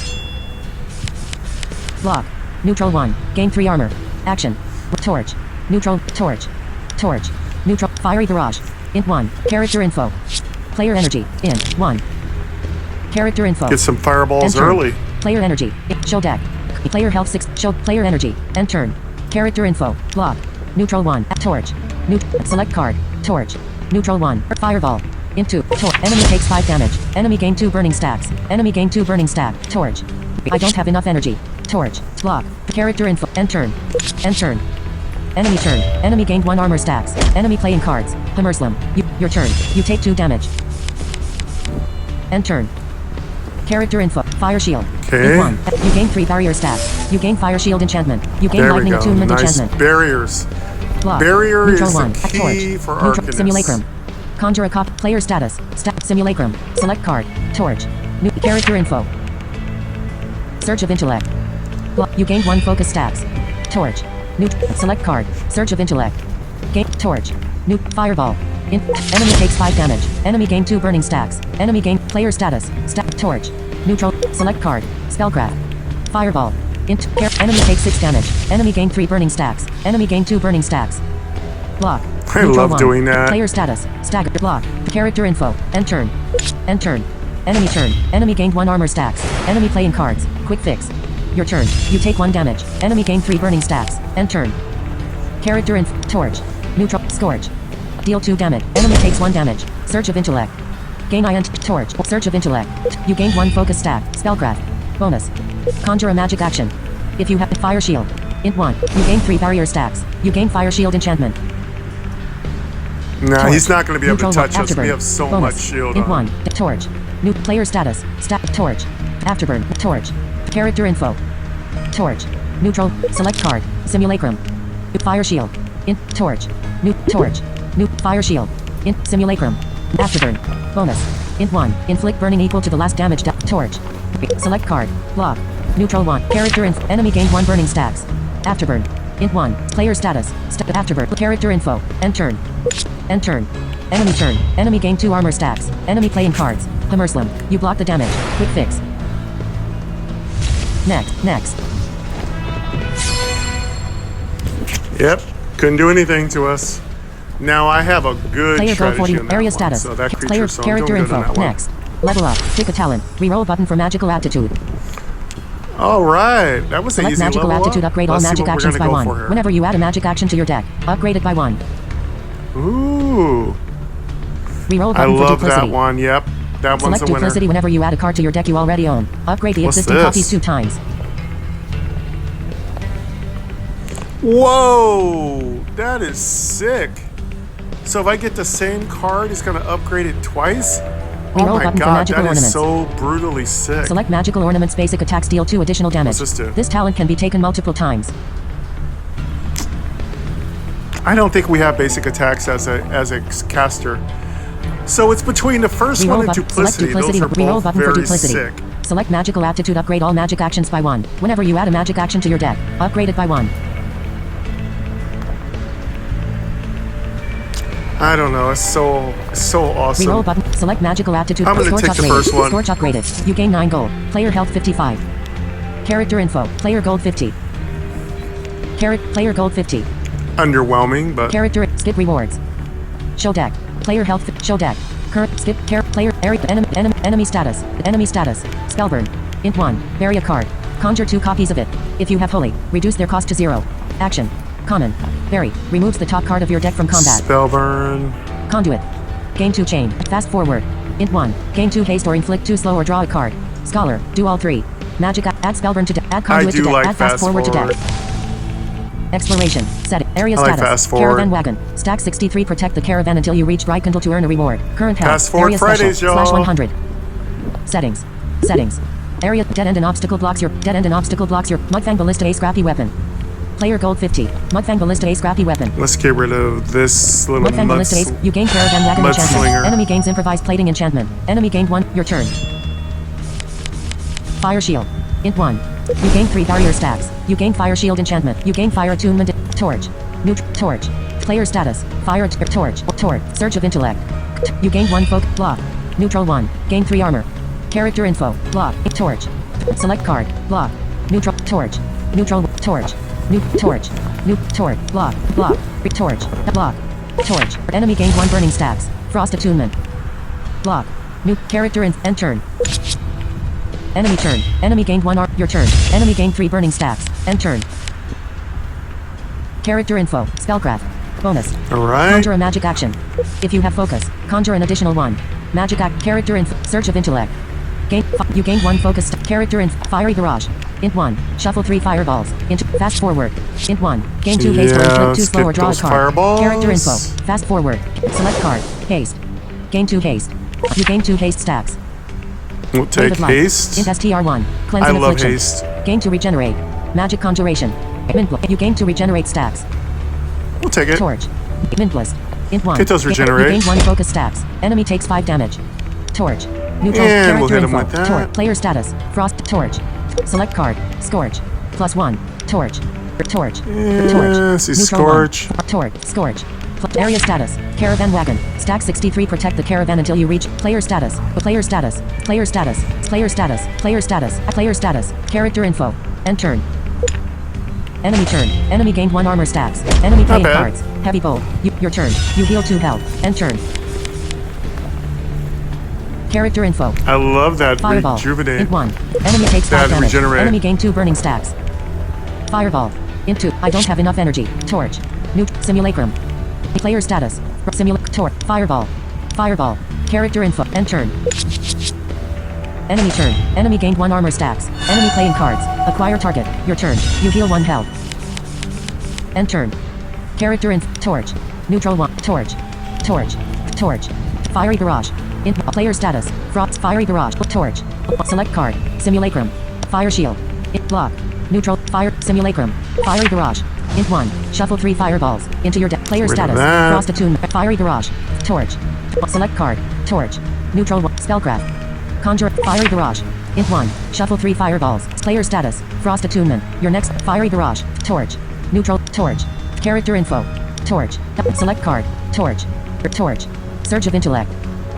Block. Neutral 1. Gain 3 armor. Action. Torch. Neutral. Torch. Torch. Neutral. Fiery barrage. Int 1. Character info. Player energy. Int 1. Character info. Get some fireballs End turn. early. Player energy. Show deck. Player health 6. Show player energy. End turn. Character info. Block. Neutral 1. Torch. Select card. Torch. Neutral 1. Fireball. Int 2. Enemy takes 5 damage. Enemy gain 2 burning stacks. Enemy gain 2 burning stack. Torch. I don't have enough energy. Torch. Block. Character info. End turn. End turn. Enemy turn. Enemy gained 1 armor stacks. Enemy playing cards. Hammerslam. Your turn. You take 2 damage. End turn. Character info. Fire shield. Okay. 1. You gain 3 barrier stacks. You gain fire shield enchantment. You gain There we lightning go. attunement Nice enchantment. barriers. Block. Barrier Neutral is 1. the key Torch. for Neutral. Arcanist. Simulacrum. Conjure a cop. Player status. Simulacrum. Select card. Torch. New character info. Surge of intellect. You gained 1 focus stacks. Torch. New select card. Surge of intellect. Gain torch. New fireball. Enemy takes 5 damage. Enemy gain 2 burning stacks. Enemy gain player status. Torch. Neutral. Select card. Spellcraft. Fireball. Enemy takes 6 damage. Enemy gain 3 burning stacks. Enemy gain 2 burning stacks. Block. I love doing that. Player status. Stagger. Block. Character info. End turn. End turn. Enemy turn. Enemy gained 1 armor stacks. Enemy playing cards. Quick fix. Your turn. You take 1 damage. Enemy gain 3 burning stacks. End turn. Character info. Torch. Neutral. Scourge. Deal 2 damage. Enemy takes 1 damage. Surge of intellect. Gain ion. Torch. Surge of intellect. You gained 1 focus stack. Spellcraft. Bonus. Conjure a magic action. If you have fire shield. Int 1. You gain 3 barrier stacks. You gain fire shield enchantment. Nah, he's not going to be able to touch us. Afterburn. We have so Bonus. much shield Int on. 1. Torch. New player status. Torch. Afterburn. Torch. Character info. Torch. Neutral. Select card. Simulacrum. Fire shield. Int. Torch. New. Torch. New. Fire shield. Int. Simulacrum. Afterburn. Bonus. Int 1. Inflict burning equal to the last damage. Torch. Select card. Block. Neutral 1. Character info. Enemy gained 1 burning stacks. Afterburn. Int 1. Player status. Afterburn. Character info. End turn. End turn. Enemy turn. Enemy gained 2 armor stacks. Enemy playing cards. Hammerslam. You block the damage. Quick fix. Next. Yep. Couldn't do anything to us. Now I have a good Player goal strategy 40. on that Area one. status. So that creature, Player so I'm character doing good on info. that one. Next. Level up. Pick a talent. Reroll button for magical aptitude. All right. That was an Select easy magical level aptitude. up. Upgrade all Let's see magic what we're actions by gonna 1. go for here. Whenever you add a magic action to your deck, upgrade it by 1. Ooh. Reroll I button for love duplicity. that one. Yep. That one's Select a winner. duplicity whenever you add a card to your deck you already own. Upgrade the What's existing this? copies 2 times. Whoa. That is sick. So if I get the same card, it's going to upgrade it twice? Oh Reroll my button for god, magical that is ornaments. so brutally sick. Select magical ornaments. Basic attacks deal 2 additional damage. What's this do? This talent can be taken multiple times. I don't think we have basic attacks as a caster. So it's between the first one and duplicity. Those are Reroll both button for very duplicity. sick. Select magical aptitude. Upgrade all magic actions by 1. Whenever you add a magic action to your deck, upgrade it by 1. I don't know. It's so awesome. Reroll button. Select magical aptitude. I'm gonna Scorch take the upgraded. first one. Scorch upgraded. You gain 9 gold. Player health 55. Character info. Player gold 50. Player gold 50. Underwhelming, but Character skip rewards. Show deck. Player health. Show deck. Current skip. Player area. Enemy status. Enemy status. Spellburn. Int 1. Bury a card. Conjure 2 copies of it. If you have holy, reduce their cost to 0. Action. Common. Bury. Removes the top card of your deck from combat. Spellburn. Conduit. Gain 2 chain. Fast forward. Int 1. Gain 2 haste or inflict 2 slow or draw a card. Scholar. Do all 3. Magic. Add spellburn to deck. Add conduit to deck. like Add fast forward to deck. Exploration. Set. Area I like status. fast forward. Caravan wagon. Stack 63. Protect the caravan until you reach Dry Kindle to earn a reward. Current health. Fast forward Area Fridays, special. y'all. /100. Settings. Settings. Area. Dead end and obstacle blocks your. Dead end and obstacle blocks your. Mudfang Ballista A scrappy weapon. Player gold 50. Mudfang Ballista A scrappy weapon. Let's get rid of this little Mudfang Ballista Ace. You gain caravan wagon enchantment. Mudslinger. Enemy gains improvised plating enchantment. Enemy gained 1. Your turn. Fire shield. Int 1. You gain 3 barrier stacks. You gain fire shield enchantment. You gain fire attunement. Torch. Torch. Player status. Fire. Torch. Torch. Surge of intellect. You gain 1 folk. Block. Neutral 1. Gain 3 armor. Character info. Block. Torch. Select card. Block. Neutral. Torch. Neutral. Torch. New torch. New torch. Block. Block. Torch. Block. Torch. Enemy gained 1 burning stacks. Frost attunement. Block. New character end turn. Enemy turn. Enemy gained 1 your turn. Enemy gained 3 burning stacks. End turn. Character info. Spellcraft. Bonus. Alright. Conjure a magic action. If you have focus, conjure an additional 1. Magic act. Character info. Surge of intellect. You gained 1 focus. Character info. Fiery barrage. Int 1. Shuffle 3 fireballs. Int. Fast forward. Int 1. Gain 2 haste or inflict 2 slow or draw a card. Fireballs. Character info. Fast forward. Select card. Haste. Gain 2 haste. You gain 2 haste stacks. We'll take haste. Int STR1. Cleanse I and love affliction. haste. Gain to regenerate. Magic conjuration. You gain to regenerate stacks. We'll take it. Torch. Mintblast. Int 1. Get those You regenerate. gain 1 focus stacks. Enemy takes 5 damage. Torch. Neutral. And we'll Character hit him info. with that. Player status. Frost. Torch. Select card. Scorch. +1. Torch. Torch. Torch. See, Neutral Scorch. 1. Torch. Scorch. Area status. Caravan wagon. Stack 63. Protect the caravan until you reach. Player status. Player status. Player status. Player status. Player status. Player status. Character info. End turn. Enemy turn. Enemy gained 1 armor stacks. Enemy playing bad. cards. Heavy bowl. Your turn. You heal 2 health. End turn. Character info. I love that Fireball. rejuvenate. Int 1. Enemy takes 5 That damage. regenerate. Enemy gained 2 burning stacks. Fireball. Int 2. I don't have enough energy. Torch. Simulacrum. Player status. Torch. Fireball. Fireball. Character info. End turn. Enemy turn. Enemy gained 1 armor stacks. Enemy playing cards. Acquire target. Your turn. You heal 1 health. End turn. Character info. Torch. Neutral 1. Torch. Torch. Torch. Fiery barrage. Player status. Frost. Fiery barrage. Torch. Select card. Simulacrum. Fire shield. Block. Neutral. Fire. Simulacrum. Fiery barrage. Int 1. Shuffle 3 fireballs into your deck. Player Rid of status. that. Frost attunement. Fiery barrage. Torch. Select card. Torch. Neutral 1. Spellcraft. Conjure. Fiery barrage. Int 1. Shuffle 3 fireballs. Player status. Frost attunement. Your next. Fiery barrage. Torch. Neutral. Torch. Character info. Torch. Select card. Torch. Torch. Surge of intellect.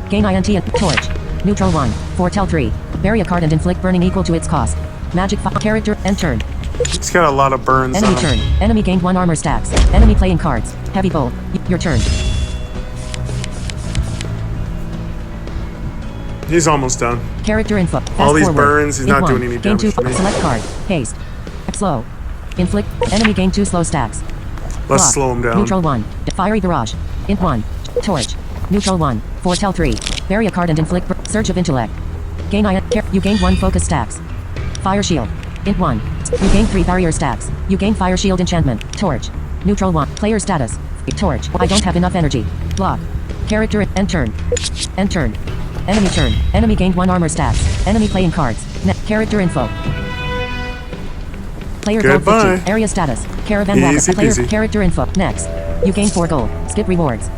Gain INT and Torch. Neutral 1. Foretell 3. Bury a card and inflict burning equal to its cost. Magic character. End turn. He's got a lot of burns Enemy on turn. him. Enemy gained 1 armor stacks. Enemy playing cards. Heavy bowl. Your turn. He's almost done. Character info. Fast All these forward. burns, he's Int not 1. doing any Gain damage 2. to me. Select card. Haste. Slow. Inflict. Enemy gained 2 slow stacks. Let's Block. slow him down. Neutral 1. Fiery barrage. Int 1. Torch. Neutral 1. Foretell 3. Bury a card and inflict. Surge of intellect. Gain iron. You gained 1 focus stacks. Fire shield. Int 1. You gain 3 barrier stacks. You gain fire shield enchantment. Torch. Neutral 1. Player status. Torch. I don't have enough energy. Block. Character. End turn. End turn. Enemy turn. Enemy gained 1 armor stacks. Enemy playing cards. Character info. Player gold Goodbye. 50. Area status. Caravan Easy wagon. Player peasy. character info. Next. You gain 4 gold. Skip rewards.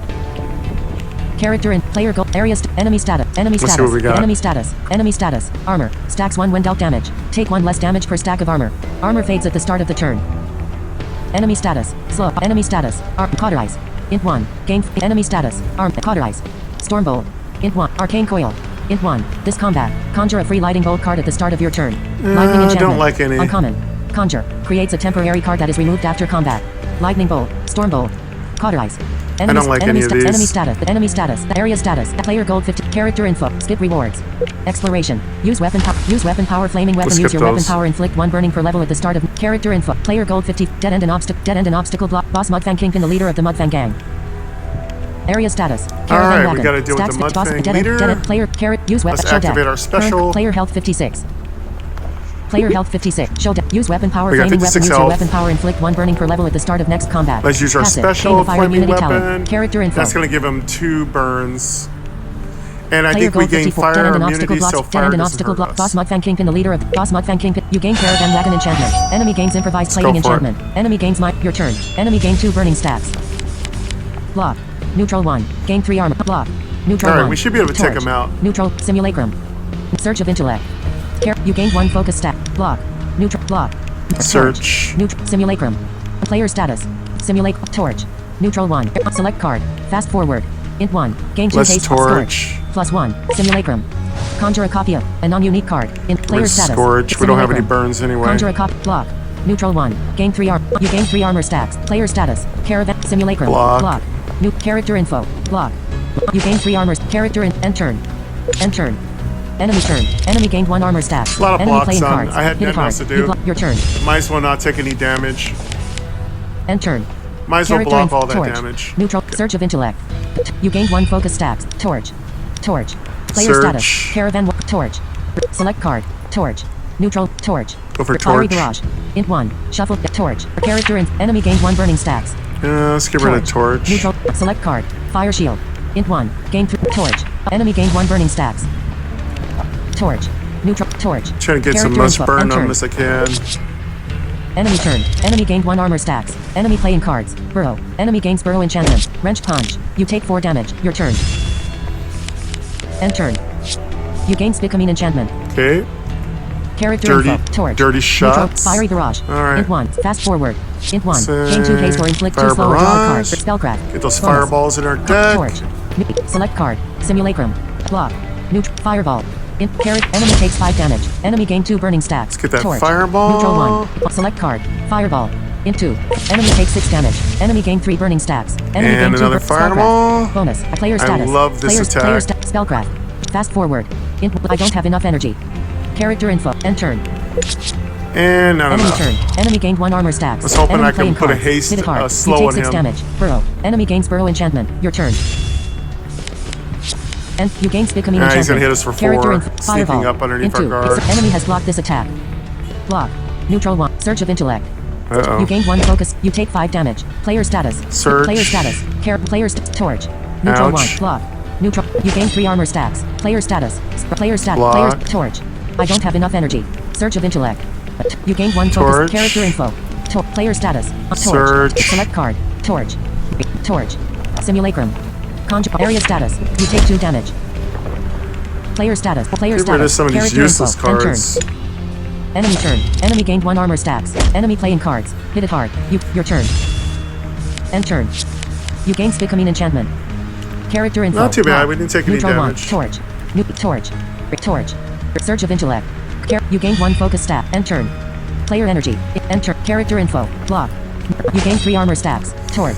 Character in player gold. Area enemy status. Enemy Let's see status. what we got. Enemy status. Enemy status. Armor. Stacks 1 when dealt damage. Take 1 less damage per stack of armor. Armor fades at the start of the turn. Enemy status. Slow. Enemy status. Cauterize. Int 1. Gain. Enemy status. Cauterize. Storm bolt. Int 1. Arcane coil. Int 1. This combat. Conjure a free lighting bolt card at the start of your turn. Lightning enchantment. don't like any. Uncommon. Conjure. Creates a temporary card that is removed after combat. Lightning bolt. Storm bolt. Cauterize. I don't like any of these. Enemy status. Enemy status. Area status. Player gold 50. Character info. Skip rewards. Exploration. Use weapon power. Use weapon power. Flaming weapon. We'll Use skip your weapon those. power. Inflict 1 burning per level at the start of character info. Player gold 50. Dead end and obstacle. Dead end and obstacle block. Boss Mudfang Kingpin, the leader of the Mudfang gang. Area status. Alright, we gotta deal with the Mudfang leader. Dead end. Player carrot. Use weapon. Let's Show deck. activate our special. Current player health 56. Player health 56. Show deck. Use weapon power. We got Flaming weapon. 56 Use your health. weapon power. Inflict 1 burning per level at the start of next combat. Let's use our Passive. special Gain the fire flaming immunity weapon. talent. Character info. That's going to give him 2 burns. And I Player think we gold gain 54. fire Dead end and immunity, obstacle so blocks. Dead fire end and doesn't obstacle hurt block. us. Boss Mudfang Kingpin, the leader of Boss Mudfang Kingpin. You gain caravan wagon enchantment. Enemy gains improvised Let's plating go for it. enchantment. Enemy gains your turn. Enemy gain 2 burning stacks. Block. Neutral 1. Gain 3 armor. Block. Neutral Alright, 1. we should be able to take Torch. him out. Neutral. Simulacrum. Surge of intellect. You gained 1 focus stack. Block. Neutral. Block. Search. Neutral. Simulacrum. Player status. Simulate. Torch. Neutral 1. Select card. Fast forward. Int 1. Gain 2 Let's haste. torch. Scorch. Plus 1. Simulacrum. Conjure a copy of a non-unique card. In player Let's status. Scorch. We don't have any Simulacrum. burns anyway. Conjure a copy. Block. Neutral 1. Gain 3 armor. You gain 3 armor stacks. Player status. Caravan. Simulacrum. Block. New character info. Block. You gain 3 armors. Character in end turn. End turn. Enemy turn. Enemy gained 1 armor stack. A lot of Enemy blocks playing on. cards. I had Hit a nothing card. else to You do. block your turn. Might as well not take any damage. End turn. Might as well Character block info. all that Torch. damage. Neutral. Surge of intellect. You gained 1 focus stacks. Torch. Torch. Player Search. status. Caravan. Torch. Select card. Torch. Neutral. Torch. Go for Fiery torch. barrage. Int 1. Shuffle. Torch. Character in. Enemy gained 1 burning stacks. Let's get rid of torch. Neutral. Select card. Fire shield. Int 1. Gain 3. Torch. Enemy gained 1 burning stacks. Torch. Neutral. Torch. Trying to get some Character much info. burn End on turn. him as I can. Enemy turn. Enemy gained 1 armor stacks. Enemy playing cards. Burrow. Enemy gains burrow enchantment. Wrench punch. You take 4 damage. Your turn. End turn. You gain Specimen enchantment. Okay. Character Dirty, info. Torch. dirty Neutral. shots. Fiery barrage. Alright. Int 1. Fast forward. Int 1. Say Gain 2 haste or inflict 2 fire slow or draw a card. barrage. Spellcraft. Get those Bonus. fireballs in our deck. Torch. Select card. Simulacrum. Block. Neutral. Fireball. Enemy takes 5 damage. Enemy gain 2 burning stacks. Let's get that Torch. fireball. Neutral 1. Select card. Fireball. Int 2. Enemy takes 6 damage. Enemy gain 3 burning stacks. Enemy gain And 2 another fireball. Spellcraft. Bonus. Player status. I love this attack. Spellcraft. Fast forward. I don't have enough energy. Character info. End turn. And not Enemy enough. turn. Enemy gained 1 armor stacks. Was hoping Enemy I could playing put a cards. haste, Hit it hard. slow you on take 6 him. damage. Burrow. Enemy gains burrow enchantment. Your turn. And you gain Specimen enchantment. He's gonna hit us for 4, sneaking Fireball. up underneath Int our 2. guard. Enemy has blocked this attack. Block. Neutral 1. Surge of intellect. Uh-oh. You gain 1 focus. You take 5 damage. Player status. Surge. Player status. Torch. Neutral 1. Ouch. Block. Neutral. You gain 3 armor stacks. Player status. Player status. Block. Torch. I don't have enough energy. Surge of intellect. You gain 1 Torch. focus. Character info. Player status. Torch. Surge. Select card. Torch. Torch. Simulacrum. Conjure. Area status. You take 2 damage. Player status. Player Get status. rid of some of these Character useless info. End turn. cards. Enemy turn. Enemy gained 1 armor stacks. Enemy playing cards. Hit it hard. Your turn. End turn. You gain Specimen enchantment. Character info. Not too bad, Block. we didn't take any Neutral damage. 1. Torch. Torch. Torch. Surge of intellect. You gain 1 focus stat. End turn. Player energy. End turn. Character info. Block. You gain 3 armor stacks. Torch.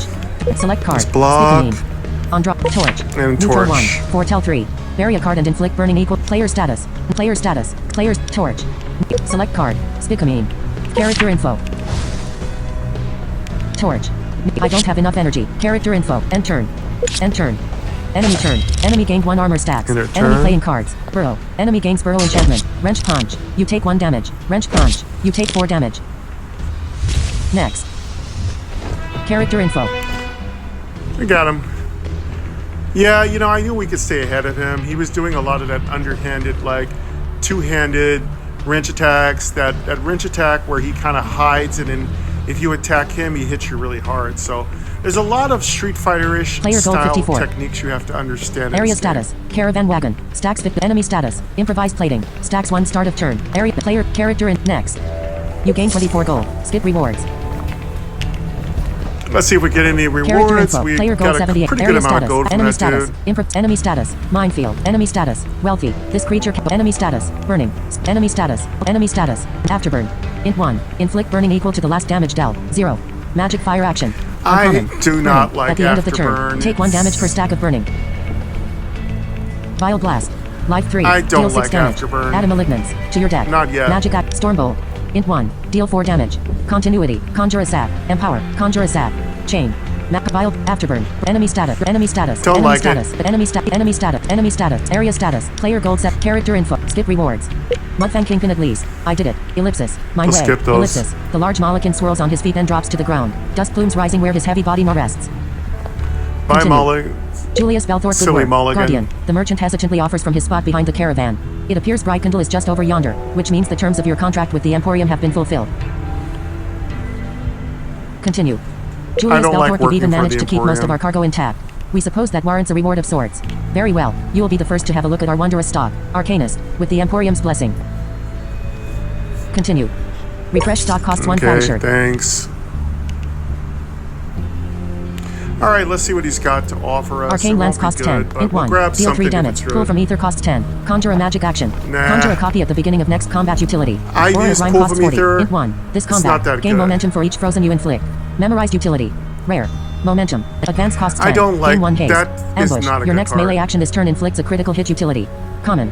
Select card. Let's block. Specimen. On drop. Torch. And Neutral torch. 1. Foretell 3. Bury a card and inflict burning equal. Player status. Player status. Player's torch. Select card. Specimen. Character info. Torch. I don't have enough energy. Character info. End turn. End turn. Enemy turn. Enemy gained 1 armor stacks. End Enemy turn. playing cards. Burrow. Enemy gains burrow enchantment. Wrench punch. You take 1 damage. Wrench punch. You take 4 damage. Next. Character info. We got him. Yeah, you know, I knew we could stay ahead of him. He was doing a lot of that underhanded, like, two-handed wrench attacks. That wrench attack where he kind of hides, and then if you attack him, he hits you really hard. So there's a lot of Street Fighter-ish Player goal style 54. techniques you have to understand. in Area this game. status. Caravan wagon. Stacks 50. Enemy status. Improvised plating. Stacks 1 start of turn. Area player character in next. You gain 24 gold. Skip rewards. Let's see if we get any Character rewards. info. We Player goal got a 78. pretty Area good amount status. of gold from Enemy that status. dude. Enemy status. Minefield. Enemy status. Wealthy. This creature. Enemy status. Burning. Enemy status. Enemy status. Afterburn. Int 1. Inflict burning equal to the last damage dealt. 0. Magic fire action. I Uncommon. do not Burning. like At the end of the Afterburn. turn. Take 1 damage per stack of burning. Vile blast. Life 3. I don't Deal 6 like damage. Afterburn. Add a malignance to your deck. Not yet. Magic act. Storm bolt. Int 1. Deal 4 damage. Continuity. Conjure a zap. Empower. Conjure a zap. Chain. Vile. Afterburn. Enemy status. Enemy status. Don't enemy like status. it. Enemy status. Enemy status. Enemy status. Area status. Player gold set. Character info. Skip rewards. Mudfang Kingpin at least. I did it. Ellipsis. Mine Let's way. skip those. Ellipsis. The large mollucan swirls on his feet and drops to the ground. Dust plumes rising where his heavy body now rests. Bye, Continue. Molly. Julius Belthorpe Silly Goodworth, mulligan. Guardian. The merchant hesitantly offers from his spot behind the caravan. It appears Brightcandle is just over yonder, which means the terms of your contract with the Emporium have been fulfilled. Continue. Julius don't like Belthorpe have working even for managed the to keep most of Emporium. our cargo intact. We suppose that warrants a reward of sorts. Very well, you will be the first to have a look at our wondrous stock, Arcanist, with the Emporium's blessing. Continue. Refresh stock costs 1 Okay, Polisher. thanks. All right, let's see what he's got to offer us. It Arcane won't lens be cost good, 10. but Int we'll 1. grab Deal 3 something if damage. it's Pull good. from ether costs 10. Conjure a magic action. Nah. Conjure a copy at the beginning of next combat utility. I Aura use Rhyme pull costs from 40. ether. Int 1. This It's combat. not that Gain good. momentum for each frozen you inflict. Memorized utility. Rare. Momentum. Advance costs 10. I don't like- Gain 1 haste. that is Ambush. not a Your good next card. melee action this turn inflicts a critical hit utility. Common.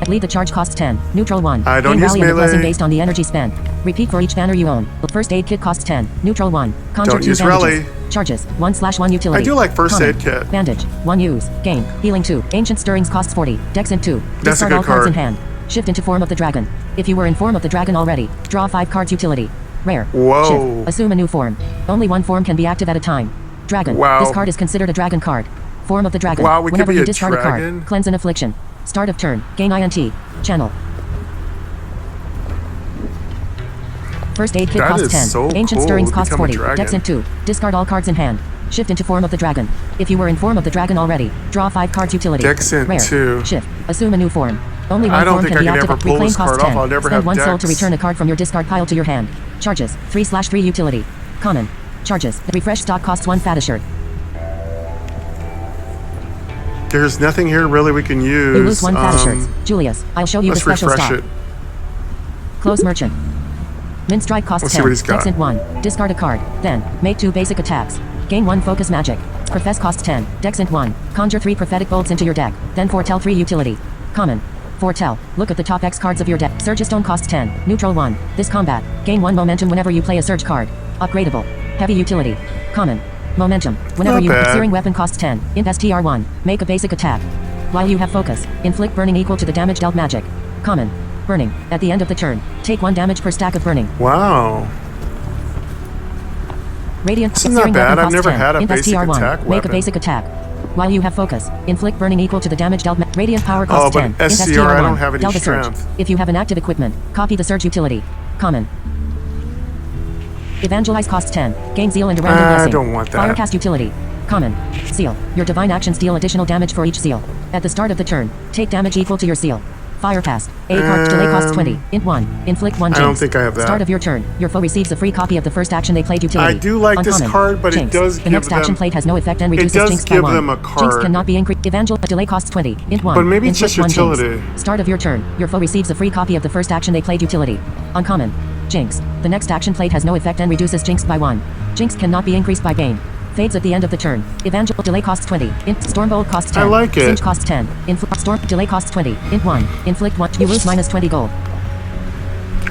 Lead the charge costs 10. Neutral 1. I don't Gain use rally and a blessing melee. based on the energy spent. Repeat for each banner you own. First aid kit costs 10. Neutral 1. Conjure Don't 2 use damages. rally. Charges. 1/1 utility. I do like first Common. aid kit. Bandage. 1 use. Gain. Healing 2. Ancient Stirrings costs 40. Dex in 2. That's a Discard good all cards card. in hand. Shift into Form of the Dragon. If you were in Form of the Dragon already, draw 5 cards utility. Rare. Whoa. Shift. Assume a new form. Only 1 form can be active at a time. Dragon. Wow. This card is considered a dragon card. Form of the Dragon. Wow, we could Whenever be you a discard a dragon? card, cleanse an affliction. Start of turn. Gain INT. Channel. First aid kit That costs is 10. so Ancient cool stirrings to costs become a 40. dragon. Dex int 2. Discard all cards in hand. Shift into form of the dragon. If you were in form of the dragon already, draw 5 cards utility. Dex int Rare. 2. Shift. Assume a new form. Only one I don't form think can I be can ever activated. pull Reclaim this costs card 10. off. I'll never Spend have 1 soul to Dex. return a card from your discard pile to your hand. Charges. 3/3 utility. Common. Charges. Refresh stock costs 1 Fatisher. There's nothing here really we can use. You lose 1 Fatisher. Julius, I'll show you the Let's special refresh stock. it. Close merchant. Min strike costs Let's see 10. what he's got. Dex int 1. Discard a card. Then, make 2 basic attacks. Gain 1 focus magic. Profess costs 10. Dex int 1. Conjure 3 prophetic bolts into your deck. Then foretell 3 utility. Common. Foretell. Look at the top X cards of your deck. Surge Stone costs 10. Neutral 1. This combat. Gain 1 momentum whenever you play a surge card. Upgradable. Heavy utility. Common. Momentum. Whenever Not you bad. Searing weapon costs 10. Int STR1. Make a basic attack. While you have focus, inflict burning equal to the damage dealt magic. Common. Burning. At the end of the turn, take 1 damage per stack of burning. Wow. Radiant. This is not Searing bad. weapon I've costs never 10. had a Int basic STR1. attack Make a weapon. basic attack. While you have focus, inflict burning equal to the damage dealt. Radiant power Oh, costs but 10. Int SCR, STR1. I don't have any Dealt a surge. strength. If you have an active equipment, copy the surge utility. Common. Evangelize costs 10. Gain zeal and a random blessing. I don't want that. Firecast utility. Common. Seal. Your divine actions deal additional damage for each seal. At the start of the turn, take damage equal to your seal. Firecast. A card delay costs 20. Int 1. Inflict 1 I jinx. don't think I have that. Start of your turn. Your foe receives a free copy of the first action they played utility. I do like this Uncommon. card, but it Jinx. does The give next action them- played has no effect and it reduces does jinx give by 1. them a Jinx card. cannot be increased. Evangel. Delay costs 20. Int 1. But maybe it's Inflict just 1 jinx. utility. Start of your turn. Your foe receives a free copy of the first action they played utility. Uncommon. Jinx. The next action played has no effect and reduces jinx by 1. Jinx cannot be increased by Bane. Fades at the end of the turn. Evangel. Delay costs 20. Int. Stormbolt costs 10. I like it. Singe costs 10. Storm. Delay costs 20. Int 1. Inflict 1. You lose minus 20 gold.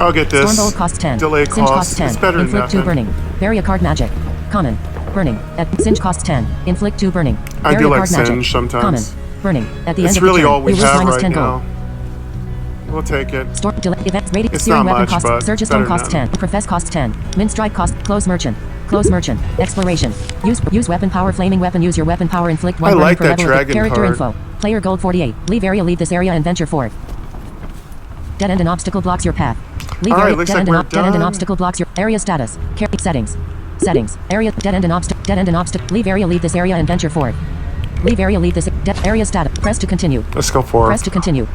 I'll get this. Stormbolt costs 10. Delay Singe costs costs. 10. It's better than Inflict 2 nothing. burning. Bury a card magic. Common. Burning. At Singe costs 10. Inflict 2 burning. I Bury do a like card magic. Singe sometimes. Common. Burning. At the It's end of really the turn, all we you lose have minus right 10 now. gold. We'll take it. Storm delay event radiant It's searing not weapon much, costs but surge better stone than costs nothing. 10. Profess costs 10. Min strike cost close merchant. Close merchant. Exploration. Use weapon power flaming weapon. Use your weapon power inflict 1 I burning like per that level of dragon character card. info. Player gold 48. Leave area leave this area and venture forth. Dead end and obstacle blocks your path. Leave All right, area looks dead like end we're and dead end and done. obstacle blocks your area status. Carry settings. Settings. Area dead end and obstacle leave area leave this area and venture forth. Leave area leave this area status. Press to continue. Let's go for Press it. to continue.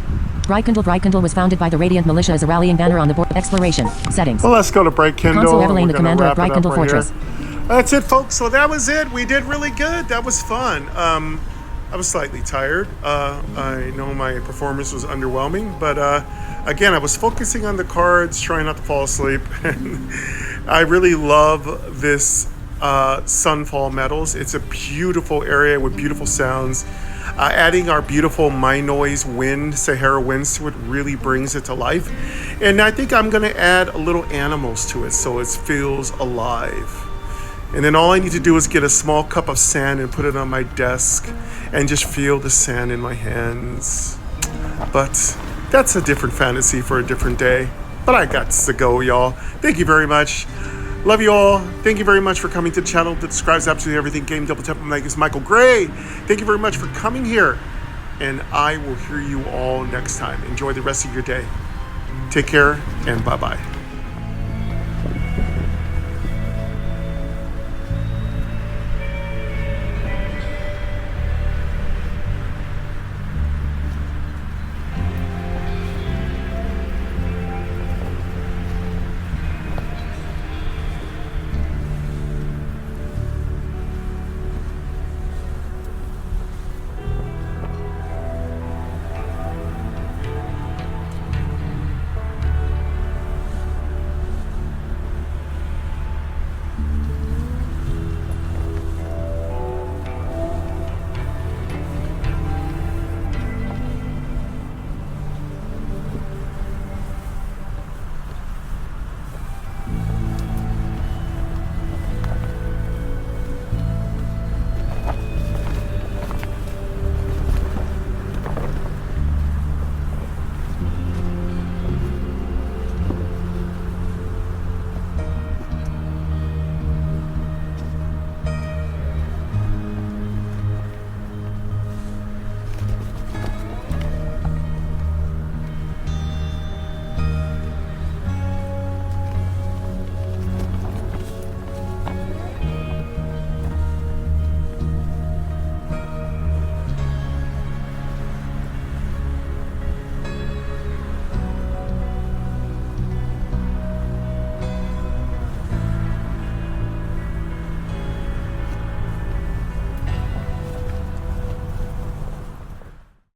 Brightkindle was founded by the Radiant Militia as a rallying banner on the board. Exploration. Settings. Well, let's go to Bright Kindle. Consul and Evelyn, we're the gonna commander of wrap it up Brightkindle right Fortress. here. That's it, folks. So that was it. We did really good. That was fun. I was slightly tired. I know my performance was underwhelming, but again, I was focusing on the cards, trying not to fall asleep. I really love this Sunfall Meadows. It's a beautiful area with beautiful sounds. Adding our beautiful MyNoise wind, Sahara winds to it really brings it to life. And I think I'm going to add a little animals to it so it feels alive. And then all I need to do is get a small cup of sand and put it on my desk and just feel the sand in my hands. But that's a different fantasy for a different day. But I got to go, y'all. Thank you very much. Love you all. Thank you very much for coming to the channel that describes absolutely everything Game Double Tap. My name is Michael Gray. Thank you very much for coming here. And I will hear you all next time. Enjoy the rest of your day. Take care and bye-bye.